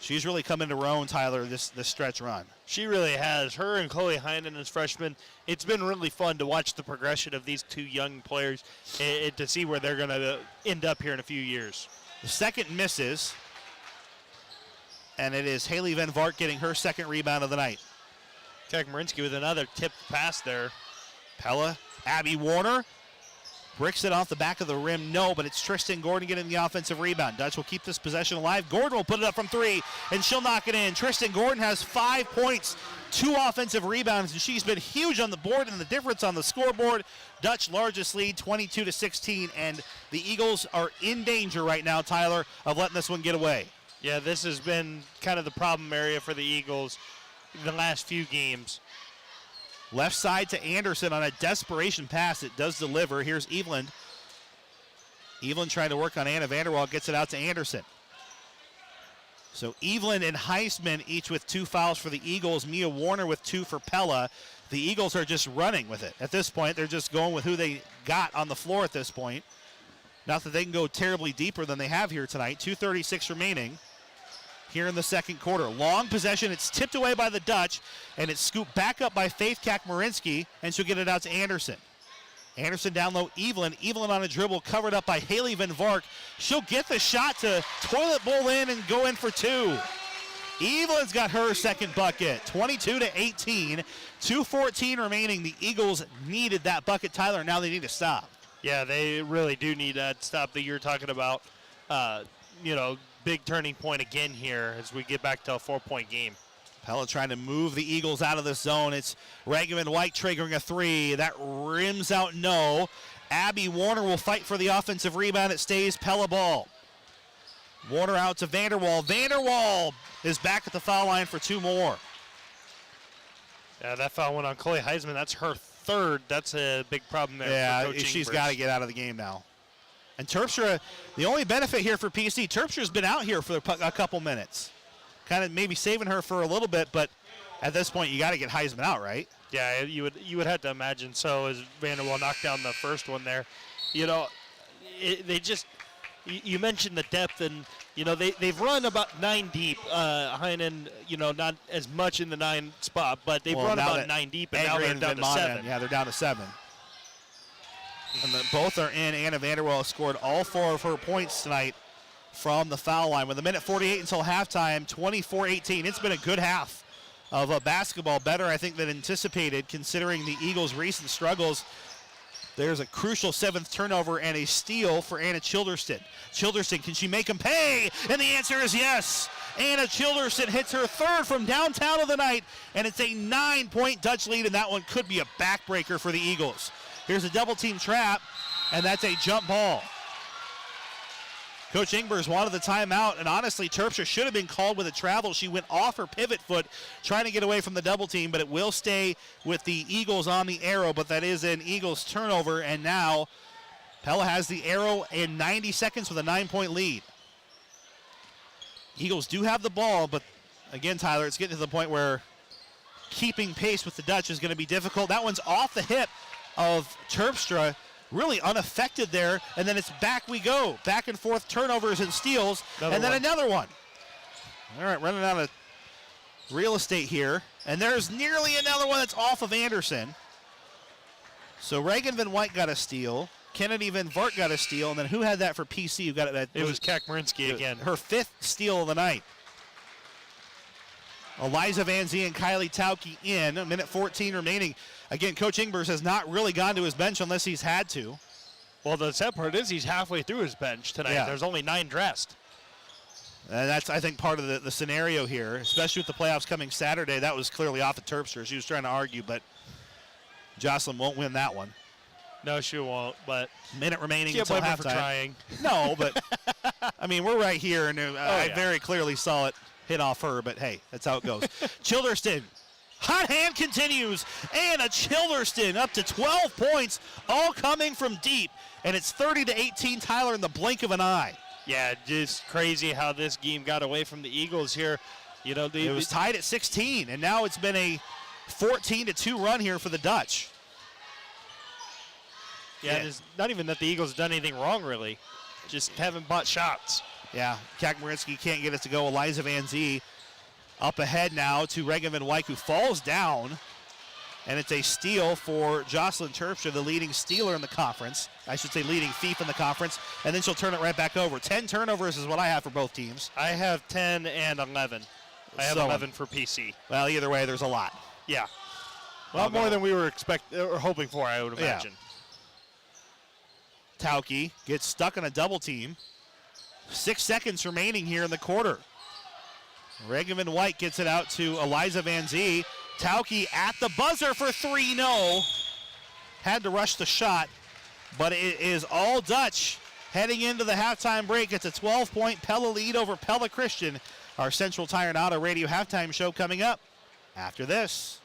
She's really come into her own, Tyler, this stretch run. She really has. Her and Chloe Heinen as freshmen, it's been really fun to watch the progression of these two young players and to see where they're going to end up here in a few years. The second misses, and it is Haley Van Vart getting her second rebound of the night. Marinsky with another tipped pass there. Pella, Abby Warner bricks it off the back of the rim. No, but it's Tristan Gordon getting the offensive rebound. Dutch will keep this possession alive. Gordon will put it up from three, and she'll knock it in. Tristan Gordon has 5 points, 2 offensive rebounds, and she's been huge on the board and the difference on the scoreboard. Dutch largest lead, 22-16, and the Eagles are in danger right now, Tyler, of letting this one get away. Yeah, this has been kind of the problem area for the Eagles in the last few games. Left side to Anderson on a desperation pass. It does deliver. Here's Evelyn. Evelyn trying to work on Anna Vanderwall. Gets it out to Anderson. So Evelyn and Heisman each with 2 fouls for the Eagles. Mia Warner with 2 for Pella. The Eagles are just running with it. At this point, they're just going with who they got on the floor at this point. Not that they can go terribly deeper than they have here tonight. 2:36 remaining here in the second quarter. Long possession. It's tipped away by the Dutch, and it's scooped back up by Faith Kack-Marinsky, and she'll get it out to Anderson. Anderson down low, Evelyn. Evelyn on a dribble, covered up by Haley Van Vark. She'll get the shot to toilet bowl in and go in for 2. Evelyn's got her second bucket, 22-18. 2:14 remaining. The Eagles needed that bucket, Tyler. Now they need to stop. Yeah, they really do need that stop that you're talking about. Big turning point again here as we get back to a 4-point game. Pella trying to move the Eagles out of the zone. It's Regan White triggering a 3. That rims out no. Abby Warner will fight for the offensive rebound. It stays Pella ball. Warner out to Vanderwall. Vanderwall is back at the foul line for 2 more. Yeah, that foul went on Chloe Heisman. That's her third. That's a big problem there. Yeah, for Coach she's Ingvers. got to get out of the game now. And Terpstra, the only benefit here for PC, Terpstra's been out here for a couple minutes. Kind of maybe saving her for a little bit, but at this point you got to get Heisman out, right? Yeah, you would have to imagine so as Vanderwall knocked down the first one there. You mentioned the depth, and they've run about 9 deep. Heinen, not as much in the 9 spot, but they've run about 9 deep, and now they're down to 7. Yeah, they're down to 7. And both are in. Anna Vanderwell scored all 4 of her points tonight from the foul line. With a minute 48 until halftime, 24-18. It's been a good half of basketball. Better, I think, than anticipated, considering the Eagles' recent struggles. There's a crucial 7th turnover and a steal for Anna Childerston. Childerston, can she make them pay? And the answer is yes. Anna Childerston hits her 3rd from downtown of the night, and it's a 9-point Dutch lead, and that one could be a backbreaker for the Eagles. Here's a double-team trap, and that's a jump ball. Coach Ingvers wanted the timeout, and honestly, Terpstra should have been called with a travel. She went off her pivot foot trying to get away from the double team, but it will stay with the Eagles on the arrow, but that is an Eagles turnover, and now Pella has the arrow in 90 seconds with a 9-point lead. Eagles do have the ball, but again, Tyler, it's getting to the point where keeping pace with the Dutch is going to be difficult. That one's off the hip of Terpstra, really unaffected there, and then it's back we go. Back and forth turnovers and steals, another one. All right, running out of real estate here, and there's nearly another one that's off of Anderson. So Reagan Van White got a steal, Kennedy Van Vart got a steal, and then who had that for PC? Who got it? It was Kack-Marinsky again. Her 5th steal of the night. Eliza Van Zee and Kylie Towkey in. A minute 14 remaining. Again, Coach Ingvers has not really gone to his bench unless he's had to. Well, the sad part is he's halfway through his bench tonight. Yeah. There's only 9 dressed. And that's, I think, part of the scenario here, especially with the playoffs coming Saturday. That was clearly off of Terpstra. She was trying to argue, but Jocelyn won't win that one. No, she won't, but minute remaining can't until blame her halftime. for trying. No, but, I mean, we're right here, and I very clearly saw it hit off her, but hey, that's how it goes. Childerston, hot hand continues, and a Childerston up to 12 points, all coming from deep, and it's 30-18, Tyler, in the blink of an eye. Yeah, just crazy how this game got away from the Eagles here. It was tied at 16, and now it's been a 14-2 run here for the Dutch. Yeah, it's not even that the Eagles have done anything wrong, really. Just haven't bought shots. Yeah, Kakmarinsky can't get it to go. Eliza Van Zee up ahead now to Regan Van Wyk, who falls down. And it's a steal for Jocelyn Terpstra, the leading stealer in the conference. I should say leading thief in the conference. And then she'll turn it right back over. 10 turnovers is what I have for both teams. I have 10 and 11. I have 11 for PC. Well, either way, there's a lot. Yeah. A lot more than we were hoping for, I would imagine. Yeah. Towkey gets stuck in a double team. 6 seconds remaining here in the quarter. Regan Van Wyk gets it out to Eliza Van Zee. Towkey at the buzzer for 3, no. Had to rush the shot, but it is all Dutch heading into the halftime break. It's a 12-point Pella lead over Pella Christian. Our Central Tire and Auto Radio halftime show coming up after this.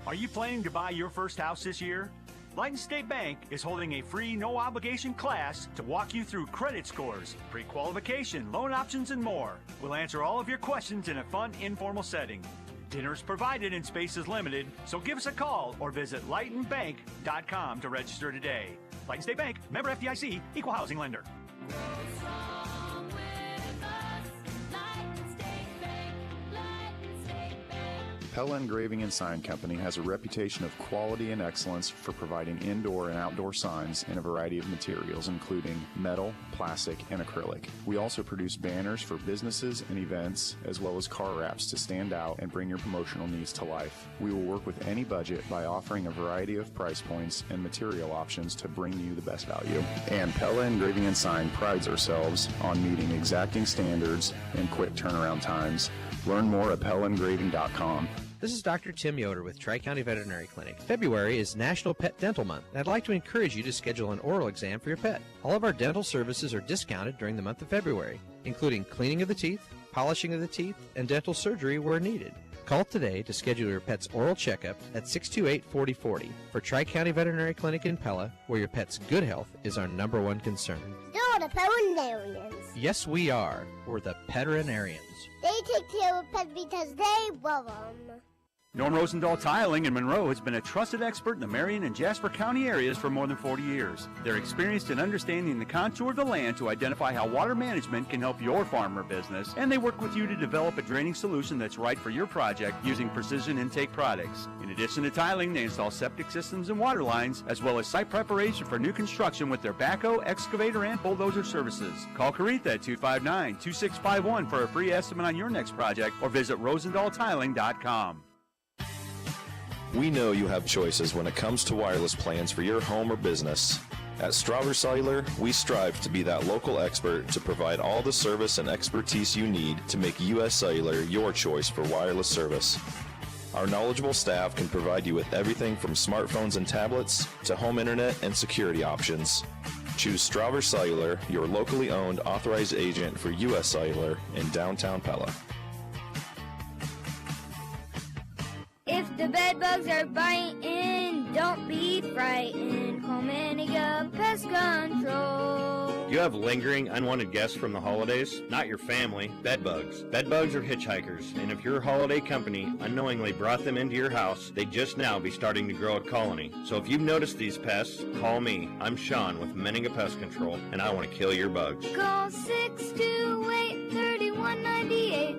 Are you planning to buy your first house this year? Lighton State Bank is holding a free, no-obligation class to walk you through credit scores, pre-qualification, loan options, and more. We'll answer all of your questions in a fun, informal setting. Dinner's provided and space is limited, so give us a call or visit lightonbank.com to register today. Lighton State Bank, member FDIC, equal housing lender. Pella Engraving and Sign Company has a reputation of quality and excellence for providing indoor and outdoor signs in a variety of materials, including metal, plastic, and acrylic. We also produce banners for businesses and events, as well as car wraps to stand out and bring your promotional needs to life. We will work with any budget by offering a variety of price points and material options to bring you the best value. And Pella Engraving and Sign prides ourselves on meeting exacting standards and quick turnaround times. Learn more at PellaEngraving.com. This is Dr. Tim Yoder with Tri-County Veterinary Clinic. February is National Pet Dental Month, and I'd like to encourage you to schedule an oral exam for your pet. All of our dental services are discounted during the month of February, including cleaning of the teeth, polishing of the teeth, and dental surgery where needed. Call today to schedule your pet's oral checkup at 628-4040 for Tri-County Veterinary Clinic in Pella, where your pet's good health is our #1 concern. They're the veterinarians. Yes, we are. We're the Peterinarians. They take care of pets because they love them. Norm Rosendahl Tiling in Monroe has been a trusted expert in the Marion and Jasper County areas for more than 40 years. They're experienced in understanding the contour of the land to identify how water management can help your farm or business, and they work with you to develop a draining solution that's right for your project using precision intake products. In addition to tiling, they install septic systems and water lines, as well as site preparation for new construction with their backhoe, excavator, and bulldozer services. Call Caritha at 259-2651 for a free estimate on your next project, or visit rosendahltiling.com. We know you have choices when it comes to wireless plans for your home or business. At Strawber Cellular, we strive to be that local expert to provide all the service and expertise you need to make U.S. Cellular your choice for wireless service. Our knowledgeable staff can provide you with everything from smartphones and tablets to home internet and security options. Choose Strawber Cellular, your locally owned authorized agent for U.S. Cellular in downtown Pella. If the bed bugs are biting, don't be frightened. Call Maniga Pest Control. You have lingering, unwanted guests from the holidays? Not your family, bed bugs. Bed bugs are hitchhikers, and if your holiday company unknowingly brought them into your house, they'd just now be starting to grow a colony. So if you've noticed these pests, call me. I'm Sean with Meninga Pest Control, and I want to kill your bugs. Call 628-3198.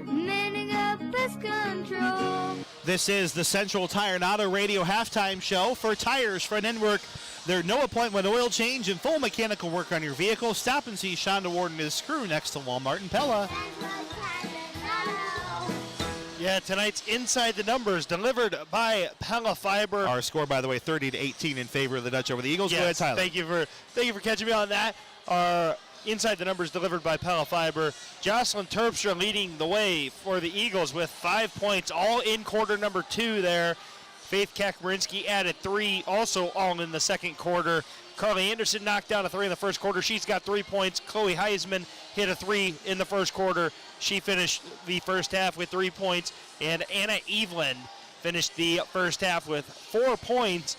Meninga Pest Control. This is the Central Tire and Auto Radio halftime show. For tires, front end work, their no appointment oil change and full mechanical work on your vehicle. Stop and see Shonda Ward and his crew next to Walmart in Pella. Yeah, tonight's Inside the Numbers delivered by Pella Fiber. Our score, by the way, 30-18 in favor of the Dutch over the Eagles. Yes, go ahead, Tyler. Thank you for catching me on that. Our Inside the Numbers delivered by Pella Fiber. Jocelyn Terpstra leading the way for the Eagles with 5 points, all in quarter number 2 there. Faith Kakmarinsky added 3, also all in the second quarter. Carly Anderson knocked down a 3 in the first quarter. She's got 3 points. Chloe Heisman hit a 3 in the first quarter. She finished the first half with 3 points. And Anna Evelyn finished the first half with 4 points,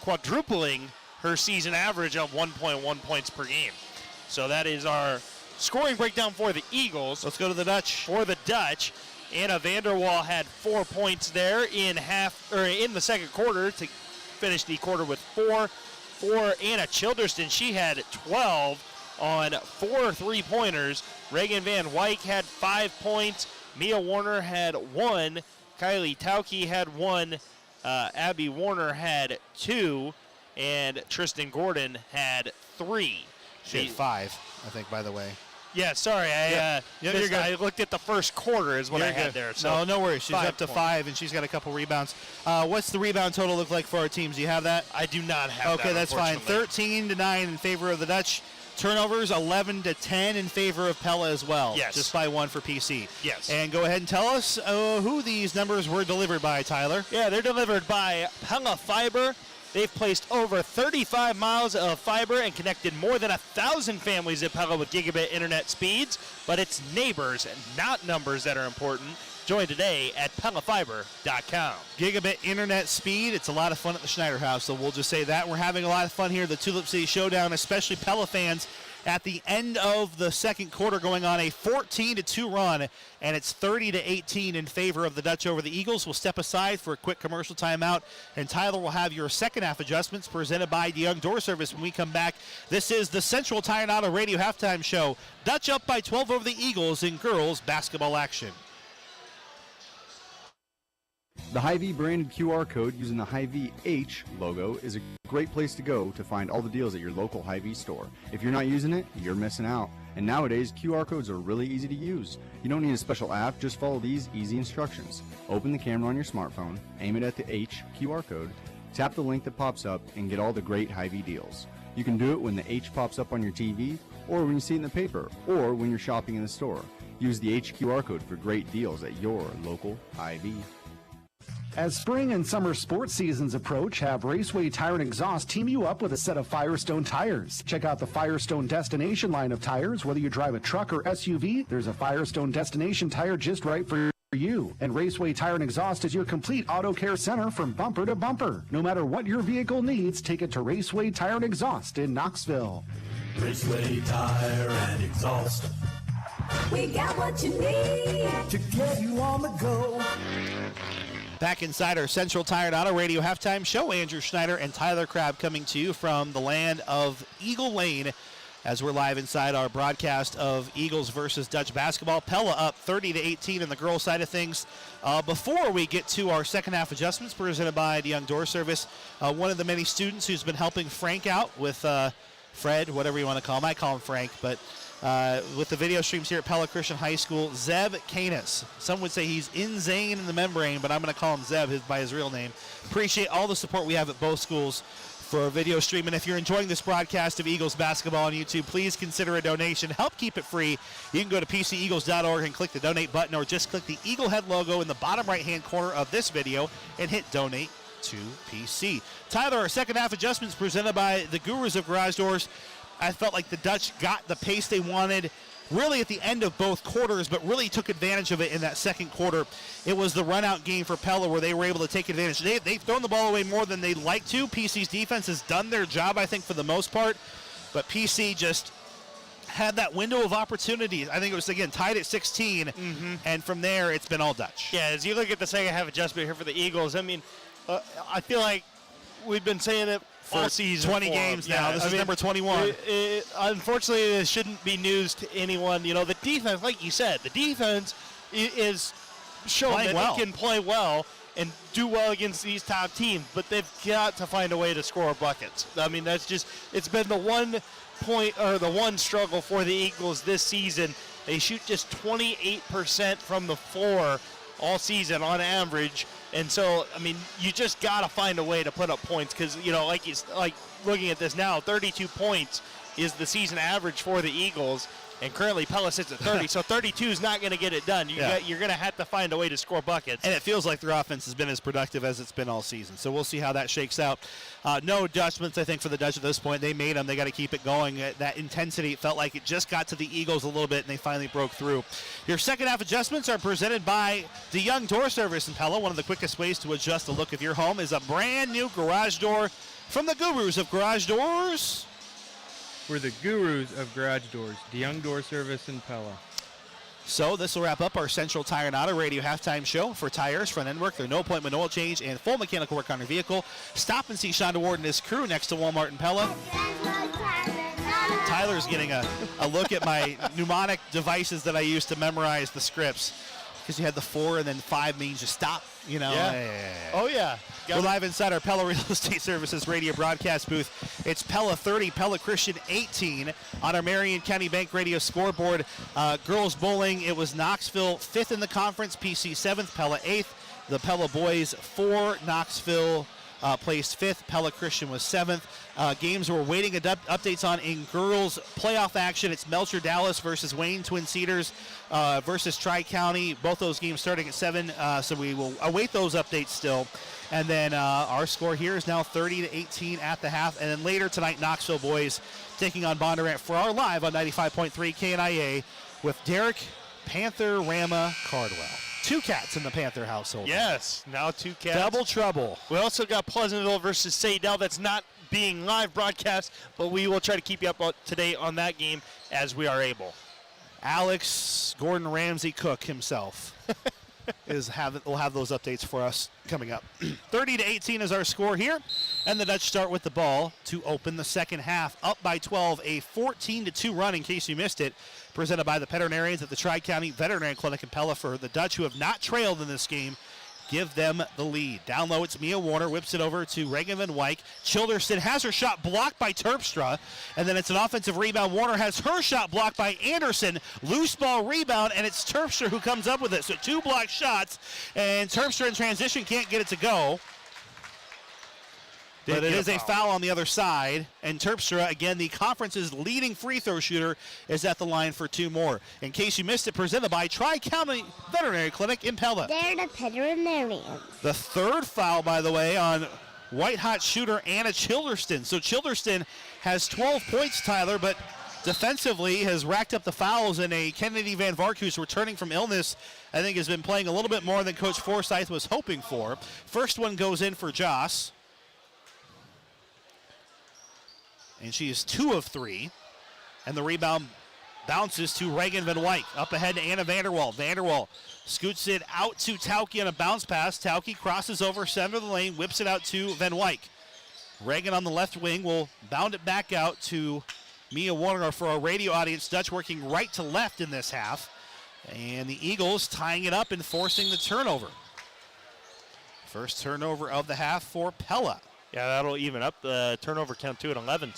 quadrupling her season average of 1.1 points per game. So that is our scoring breakdown for the Eagles. Let's go to the Dutch. For the Dutch, Anna Vanderwall had 4 points there in the second quarter to finished the quarter with 4. For Anna Childerston, she had 12 on 4 3-pointers. Reagan Van Wyk had 5 points. Mia Warner had 1. Kylie Towkey had 1. Abby Warner had 2. And Tristan Gordon had 3. She had 5, I think, by the way. Yeah, sorry. I looked at the first quarter is what I had there. So no worries. She's up to 5, and she's got a couple rebounds. What's the rebound total look like for our teams? Do you have that? I do not have that. Okay, that's fine. 13-9 in favor of the Dutch. Turnovers 11-10 in favor of Pella as well. Yes. Just by 1 for PC. Yes. And go ahead and tell us who these numbers were delivered by, Tyler. Yeah, they're delivered by Pella Fiber. They've placed over 35 miles of fiber and connected more than 1,000 families at Pella with gigabit internet speeds. But it's neighbors and not numbers that are important. Join today at PellaFiber.com. Gigabit internet speed. It's a lot of fun at the Schneider House, so we'll just say that. We're having a lot of fun here at the Tulip City Showdown, especially Pella fans. At the end of the second quarter, going on a 14-2 run, and it's 30-18 in favor of the Dutch over the Eagles. We'll step aside for a quick commercial timeout, and Tyler will have your second half adjustments presented by DeYoung Door Service when we come back. This is the Central Tire and Auto Radio halftime show. Dutch up by 12 over the Eagles in girls basketball action. The Hy-Vee branded QR code using the Hy-Vee H logo is a great place to go to find all the deals at your local Hy-Vee store. If you're not using it, you're missing out. And nowadays, QR codes are really easy to use. You don't need a special app, just follow these easy instructions. Open the camera on your smartphone, aim it at the H QR code, tap the link that pops up, and get all the great Hy-Vee deals. You can do it when the H pops up on your TV, or when you see it in the paper, or when you're shopping in the store. Use the H QR code for great deals at your local Hy-Vee. As spring and summer sports seasons approach, have Raceway Tire and Exhaust team you up with a set of Firestone tires. Check out the Firestone Destination line of tires. Whether you drive a truck or SUV, there's a Firestone Destination tire just right for you. And Raceway Tire and Exhaust is your complete auto care center from bumper to bumper. No matter what your vehicle needs, take it to Raceway Tire and Exhaust in Knoxville. Raceway Tire and Exhaust. We got what you need to get you on the go. Back inside our Central Tire and Auto Radio halftime show, Andrew Schneider and Tyler Crabb coming to you from the land of Eagle Lane as we're live inside our broadcast of Eagles versus Dutch basketball. Pella up 30-18 in the girls' side of things. Before we get to our second half adjustments presented by DeYoung Door Service, one of the many students who's been helping Frank out with Fred, whatever you want to call him. I call him Frank, but with the video streams here at Pella Christian High School, Zeb Canis. Some would say he's in Zane in the membrane, but I'm going to call him Zeb by his real name. Appreciate all the support we have at both schools for video stream. And if you're enjoying this broadcast of Eagles basketball on YouTube, please consider a donation. Help keep it free. You can go to pceagles.org and click the donate button, or just click the Eagle head logo in the bottom right-hand corner of this video and hit donate to PC. Tyler, our second half adjustments presented by the Gurus of Garage Doors. I felt like the Dutch got the pace they wanted really at the end of both quarters, but really took advantage of it in that second quarter. It was the run-out game for Pella where they were able to take advantage. They've thrown the ball away more than they'd like to. PC's defense has done their job, I think, for the most part, but PC just had that window of opportunity. I think it was, again, tied at 16, and from there it's been all Dutch. Yeah, as you look at the second half adjustment here for the Eagles, I mean, I feel like we've been saying it for all season. 20 games now. This is number 21. Unfortunately, it shouldn't be news to anyone. You know, the defense, like you said, the defense is showing that they can play well and do well against these top teams, but they've got to find a way to score buckets. I mean, that's just, it's been the one point or the one struggle for the Eagles this season. They shoot just 28% from the floor all season on average. And so, I mean, you just got to find a way to put up points because, you know, like looking at this now, 32 points is the season average for the Eagles. And currently Pella sits at 30, so 32 is not going to get it done. You're going to have to find a way to score buckets. And it feels like their offense has been as productive as it's been all season. So we'll see how that shakes out. No adjustments, I think, for the Dutch at this point. They made them. They got to keep it going. That intensity felt like it just got to the Eagles a little bit, and they finally broke through. Your second half adjustments are presented by DeYoung Door Service in Pella. One of the quickest ways to adjust the look of your home is a brand new garage door from the Gurus of Garage Doors. We're the Gurus of Garage Doors, DeYoung Door Service in Pella. So this will wrap up our Central Tire and Auto Radio halftime show. For tires, front end work, their no-appointment oil change, and full mechanical work on your vehicle. Stop and see Sean DeWard and his crew next to Walmart and Pella. Tyler's getting a look at my mnemonic devices that I use to memorize the scripts. Because you had the 4 and then 5 means you stop, you know. Yeah. Oh, yeah. We're live inside our Pella Real Estate Services radio broadcast booth. It's Pella 30, Pella Christian 18 on our Marion County Bank radio scoreboard. Girls bowling, it was Knoxville 5th in the conference, PC 7th, Pella 8th. The Pella boys 4, Knoxville placed 5th, Pella Christian was 7th. Games we're waiting updates on in girls playoff action. It's Melcher Dallas versus Wayne Twin Cedars versus Tri-County. Both those games starting at 7, so we will await those updates still. And then our score here is now 30-18 at the half. And then later tonight, Knoxville boys taking on Bondurant for our live on 95.3 KNIA with Derek Panther Rama Cardwell. 2 cats in the Panther household. Yes, now 2 cats. Double trouble. We also got Pleasantville versus Sadell. That's not being live broadcast, but we will try to keep you up to date on that game as we are able. Alex Gordon Ramsay Cook himself will have those updates for us coming up. 30-18 is our score here, and the Dutch start with the ball to open the second half. Up by 12, a 14-2 run in case you missed it, presented by the veterinarians at the Tri-County Veterinary Clinic in Pella. For the Dutch, who have not trailed in this game, give them the lead. Down low, it's Mia Warner, whips it over to Reagan Van Wyk. Childerston has her shot blocked by Terpstra, and then it's an offensive rebound. Warner has her shot blocked by Anderson. Loose ball rebound, and it's Terpstra who comes up with it. So 2 blocked shots, and Terpstra in transition can't get it to go. But it is a foul on the other side, and Terpstra, again, the conference's leading free throw shooter, is at the line for 2 more. In case you missed it, presented by Tri-County Veterinary Clinic in Pella. They're the veterinarians. The 3rd foul, by the way, on white-hot shooter Anna Childerston. So Childerston has 12 points, Tyler, but defensively has racked up the fouls, and a Kennedy Van Vark, who's returning from illness, I think has been playing a little bit more than Coach Forsyth was hoping for. First one goes in for Joss. And she is 2 of 3. And the rebound bounces to Reagan Van Wyk. Up ahead to Anna Vanderwall. Vanderwall scoots it out to Towkey on a bounce pass. Towkey crosses over center of the lane, whips it out to Van Wyk. Reagan on the left wing will bound it back out to Mia Warner. For our radio audience, Dutch working right to left in this half. And the Eagles tying it up and forcing the turnover. First turnover of the half for Pella. Yeah, that'll even up the turnover count to at 11.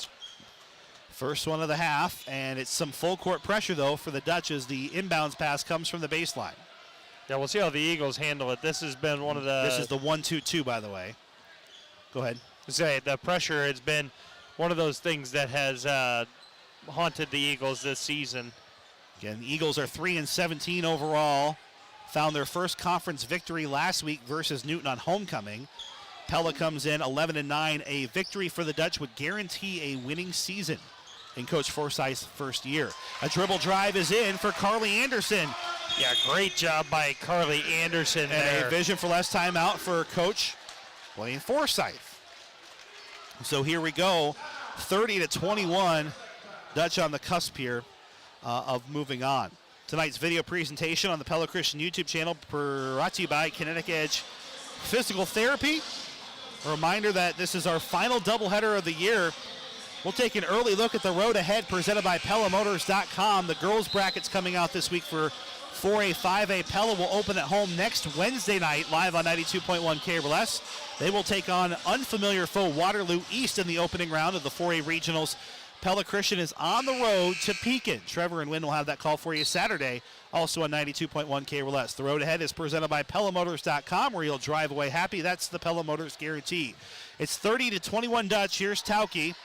First one of the half, and it's some full court pressure, though, for the Dutch as the inbounds pass comes from the baseline. Yeah, we'll see how the Eagles handle it. This has been one of the... This is the 1-2-2, by the way. Go ahead. Say, the pressure has been one of those things that has haunted the Eagles this season. Again, the Eagles are 3-17 overall. Found their first conference victory last week versus Newton on homecoming. Pella comes in 11-9. A victory for the Dutch would guarantee a winning season in Coach Forsyth's first year. A dribble drive is in for Carly Anderson. Yeah, great job by Carly Anderson and there. A vision for less time out for Coach Blaine Forsyth. So here we go, 30-21. Dutch on the cusp here of moving on. Tonight's video presentation on the Pella Christian YouTube channel brought to you by Kinetic Edge Physical Therapy. A reminder that this is our final doubleheader of the year. We'll take an early look at the road ahead presented by PellaMotors.com. The girls' brackets coming out this week for 4A, 5A. Pella will open at home next Wednesday night, live on 92.1 KRLS. They will take on unfamiliar foe Waterloo East in the opening round of the 4A regionals. Pella Christian is on the road to Pekin. Trevor and Wynn will have that call for you Saturday, also on 92.1 KRLS. The road ahead is presented by PellaMotors.com, where you'll drive away happy. That's the Pella Motors guarantee. It's 30-21 Dutch. Here's Towkey.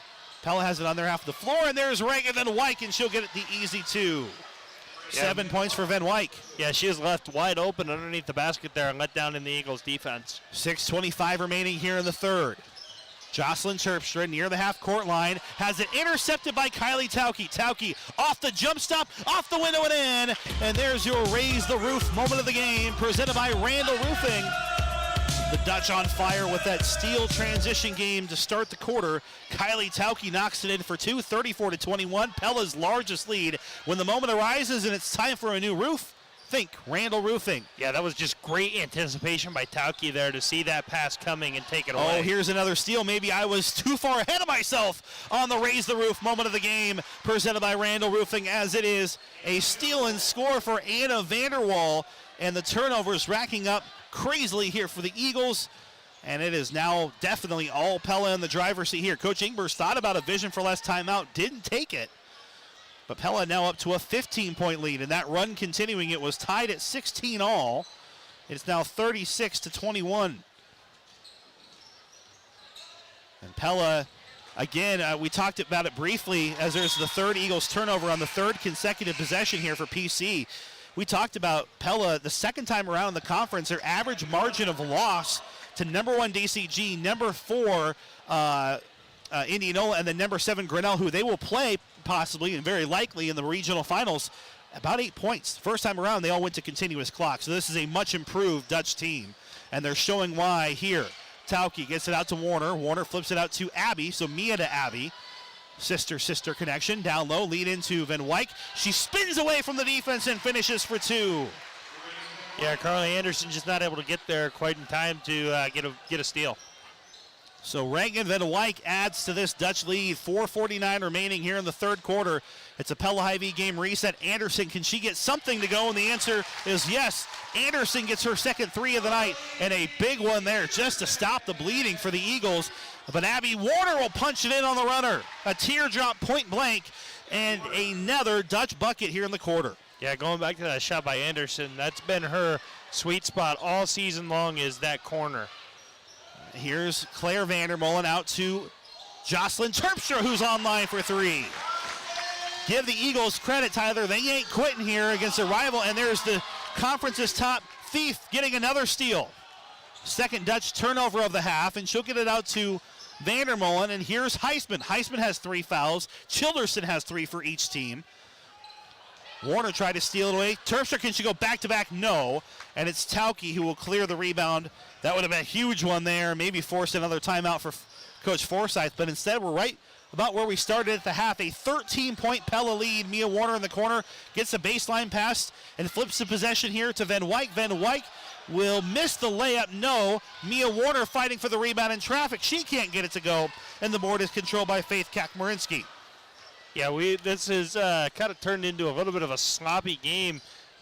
Pella has it on their half of the floor, and there's Reagan Van Wyk, and she'll get it the easy 2. 7 points for Van Wyk. Yeah, she is left wide open underneath the basket there and let down in the Eagles' defense. 6:25 remaining here in the third. Jocelyn Terpstra near the half-court line has it intercepted by Kylie Towkey. Towkey off the jump stop, off the window and in. And there's your Raise the Roof moment of the game, presented by Randall Roofing. The Dutch on fire with that steal transition game to start the quarter. Kylie Towkey knocks it in for 2, 34-21. Pella's largest lead. When the moment arises and it's time for a new roof, think, Randall Roofing. Yeah, that was just great anticipation by Towkey there to see that pass coming and take it away. Oh, here's another steal. Maybe I was too far ahead of myself on the Raise the Roof moment of the game, presented by Randall Roofing, as it is a steal and score for Anna Vanderwall, and the turnovers racking up crazily here for the Eagles. And it is now definitely all Pella in the driver's seat here. Coach Ingber's thought about a vision for less timeout, didn't take it. But Pella now up to a 15-point lead, and that run continuing. It was tied at 16 all. It's now 36-21. And Pella, again, we talked about it briefly as there's the third Eagles turnover on the third consecutive possession here for PC. We talked about Pella the second time around in the conference, their average margin of loss to number 1 DCG, number 4 Indianola, and then number 7 Grinnell, who they will play possibly and very likely in the regional finals, about 8 points. First time around, they all went to continuous clock. So this is a much improved Dutch team, and they're showing why here. Towkey gets it out to Warner. Warner flips it out to Abby, so Mia to Abby. Sister connection. Down low, lead into Van Wyk. She spins away from the defense and finishes for 2. Yeah, Carly Anderson just not able to get there quite in time to get a steal. So Reagan Van Wyk adds to this Dutch lead. 4:49 remaining here in the third quarter. It's a Pella Hy-Vee game reset. Anderson, can she get something to go? And the answer is yes. Anderson gets her second 3 of the night, and a big one there just to stop the bleeding for the Eagles. But Abby Warner will punch it in on the runner. A teardrop point blank, and another Dutch bucket here in the quarter. Yeah, going back to that shot by Anderson, that's been her sweet spot all season long, is that corner. Here's Claire Vandermolen out to Jocelyn Terpstra, who's online for 3. Give the Eagles credit, Tyler. They ain't quitting here against a rival, and there's the conference's top thief getting another steal. Second Dutch turnover of the half, and she'll get it out to Vandermolen, and here's Heisman. Heisman has 3 fouls. Childerson has 3 for each team. Warner tried to steal it away. Terpstra, can she go back-to-back? No. And it's Towkey who will clear the rebound. That would have been a huge one there. Maybe forced another timeout for Coach Forsyth. But instead, we're right about where we started at the half. A 13-point Pella lead. Mia Warner in the corner gets a baseline pass and flips the possession here to Van Wyk. Van Wyk will miss the layup. No. Mia Warner fighting for the rebound in traffic. She can't get it to go. And the board is controlled by Faith Kakmarinsky. Yeah, this has kind of turned into a little bit of a sloppy game.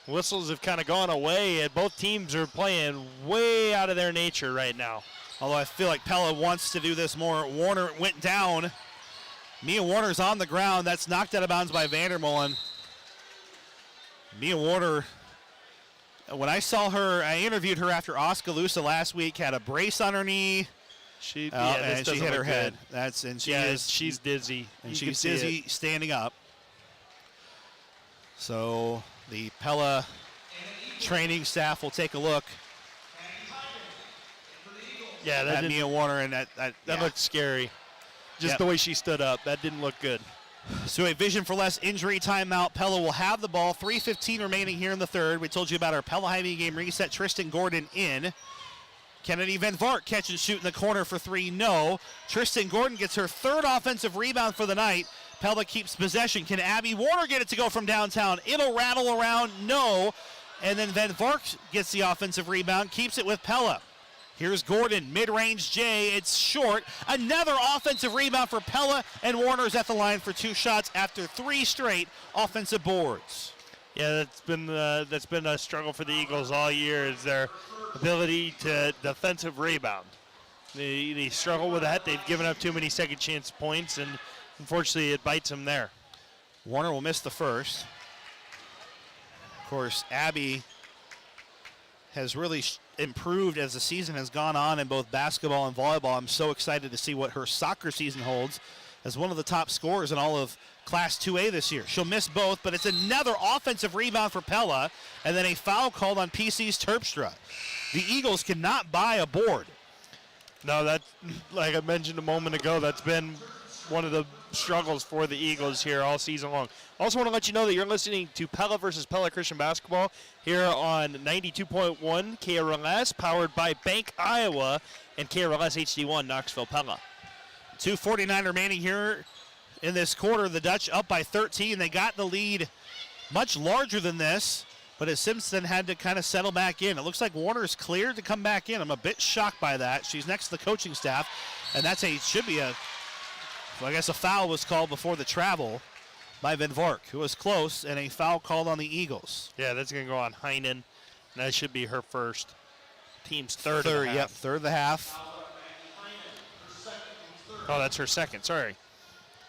Whistles have kind of gone away, and both teams are playing way out of their nature right now. Although I feel like Pella wants to do this more. Warner went down. Mia Warner's on the ground. That's knocked out of bounds by Vandermolen. Mia Warner, when I saw her, I interviewed her after Oskaloosa last week, had a brace on her knee. And she hit her head. She's dizzy. And she's dizzy standing up. So the Pella training staff will take a look. Yeah, that Mia Warner, and that looked scary. Just the way she stood up, that didn't look good. So a vision for less injury timeout. Pella will have the ball. 3:15 remaining here in the third. We told you about our Pella Hy-Vee game reset. Tristan Gordon in. Kennedy Van Vart catch and shoot in the corner for 3. No. Tristan Gordon gets her third offensive rebound for the night. Pella keeps possession. Can Abby Warner get it to go from downtown? It'll rattle around. No. And then Van Vart gets the offensive rebound, keeps it with Pella. Here's Gordon, mid-range J. It's short. Another offensive rebound for Pella, and Warner's at the line for 2 shots after 3 straight offensive boards. Yeah, that's been a struggle for the Eagles all year, is their ability to defensive rebound. They struggle with that. They've given up too many second chance points, and unfortunately it bites them there. Warner will miss the first. Of course, Abby has really improved as the season has gone on in both basketball and volleyball. I'm so excited to see what her soccer season holds as one of the top scorers in all of Class 2A this year. She'll miss both, but it's another offensive rebound for Pella, and then a foul called on PC's Terpstra. The Eagles cannot buy a board. No, that, like I mentioned a moment ago, that's been one of the struggles for the Eagles here all season long. Also want to let you know that you're listening to Pella versus Pella Christian Basketball here on 92.1 KRLS, powered by Bank Iowa and KRLS HD1 Knoxville Pella. 2:49 remaining here in this quarter. The Dutch up by 13. They got the lead much larger than this, but as Simpson had to kind of settle back in. It looks like Warner's cleared to come back in. I'm a bit shocked by that. She's next to the coaching staff, and that's should be a foul was called before the travel by Van Vark, who was close, and a foul called on the Eagles. Yeah, that's going to go on Heinen, and that should be her first. Team's third of the half. Yep, third of the half. Oh, that's her second. Sorry.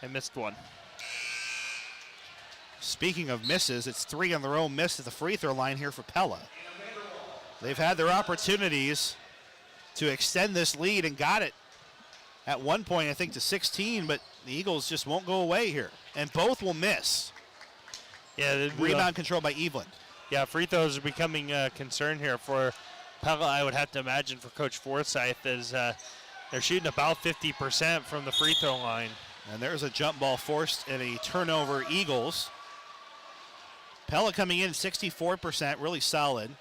I missed one. Speaking of misses, it's 3 in a row missed at the free throw line here for Pella. They've had their opportunities to extend this lead and got it at one point, I think, to 16, but the Eagles just won't go away here. And both will miss. Yeah, rebound controlled by Evelyn. Yeah, free throws are becoming a concern here for Pella, I would have to imagine, for Coach Forsyth, is they're shooting about 50% from the free throw line. And there's a jump ball forced and a turnover, Eagles. Pella coming in 64%, really solid.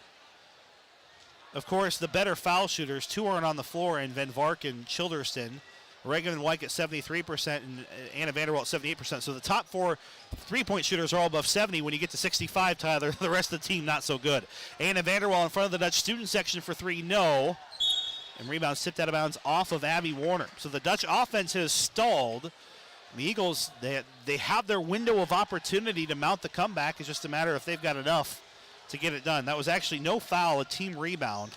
Of course, the better foul shooters, 2 aren't on the floor, and Van Vark and Childerston. Reagan and White at 73% and Anna Vanderwall at 78%. So the top 4 three-point shooters are all above 70. When you get to 65, Tyler, the rest of the team not so good. Anna Vanderwall in front of the Dutch student section for 3, no. And rebound tipped out of bounds off of Abby Warner. So the Dutch offense has stalled. The Eagles, they have their window of opportunity to mount the comeback. It's just a matter if they've got enough to get it done. That was actually no foul, a team rebound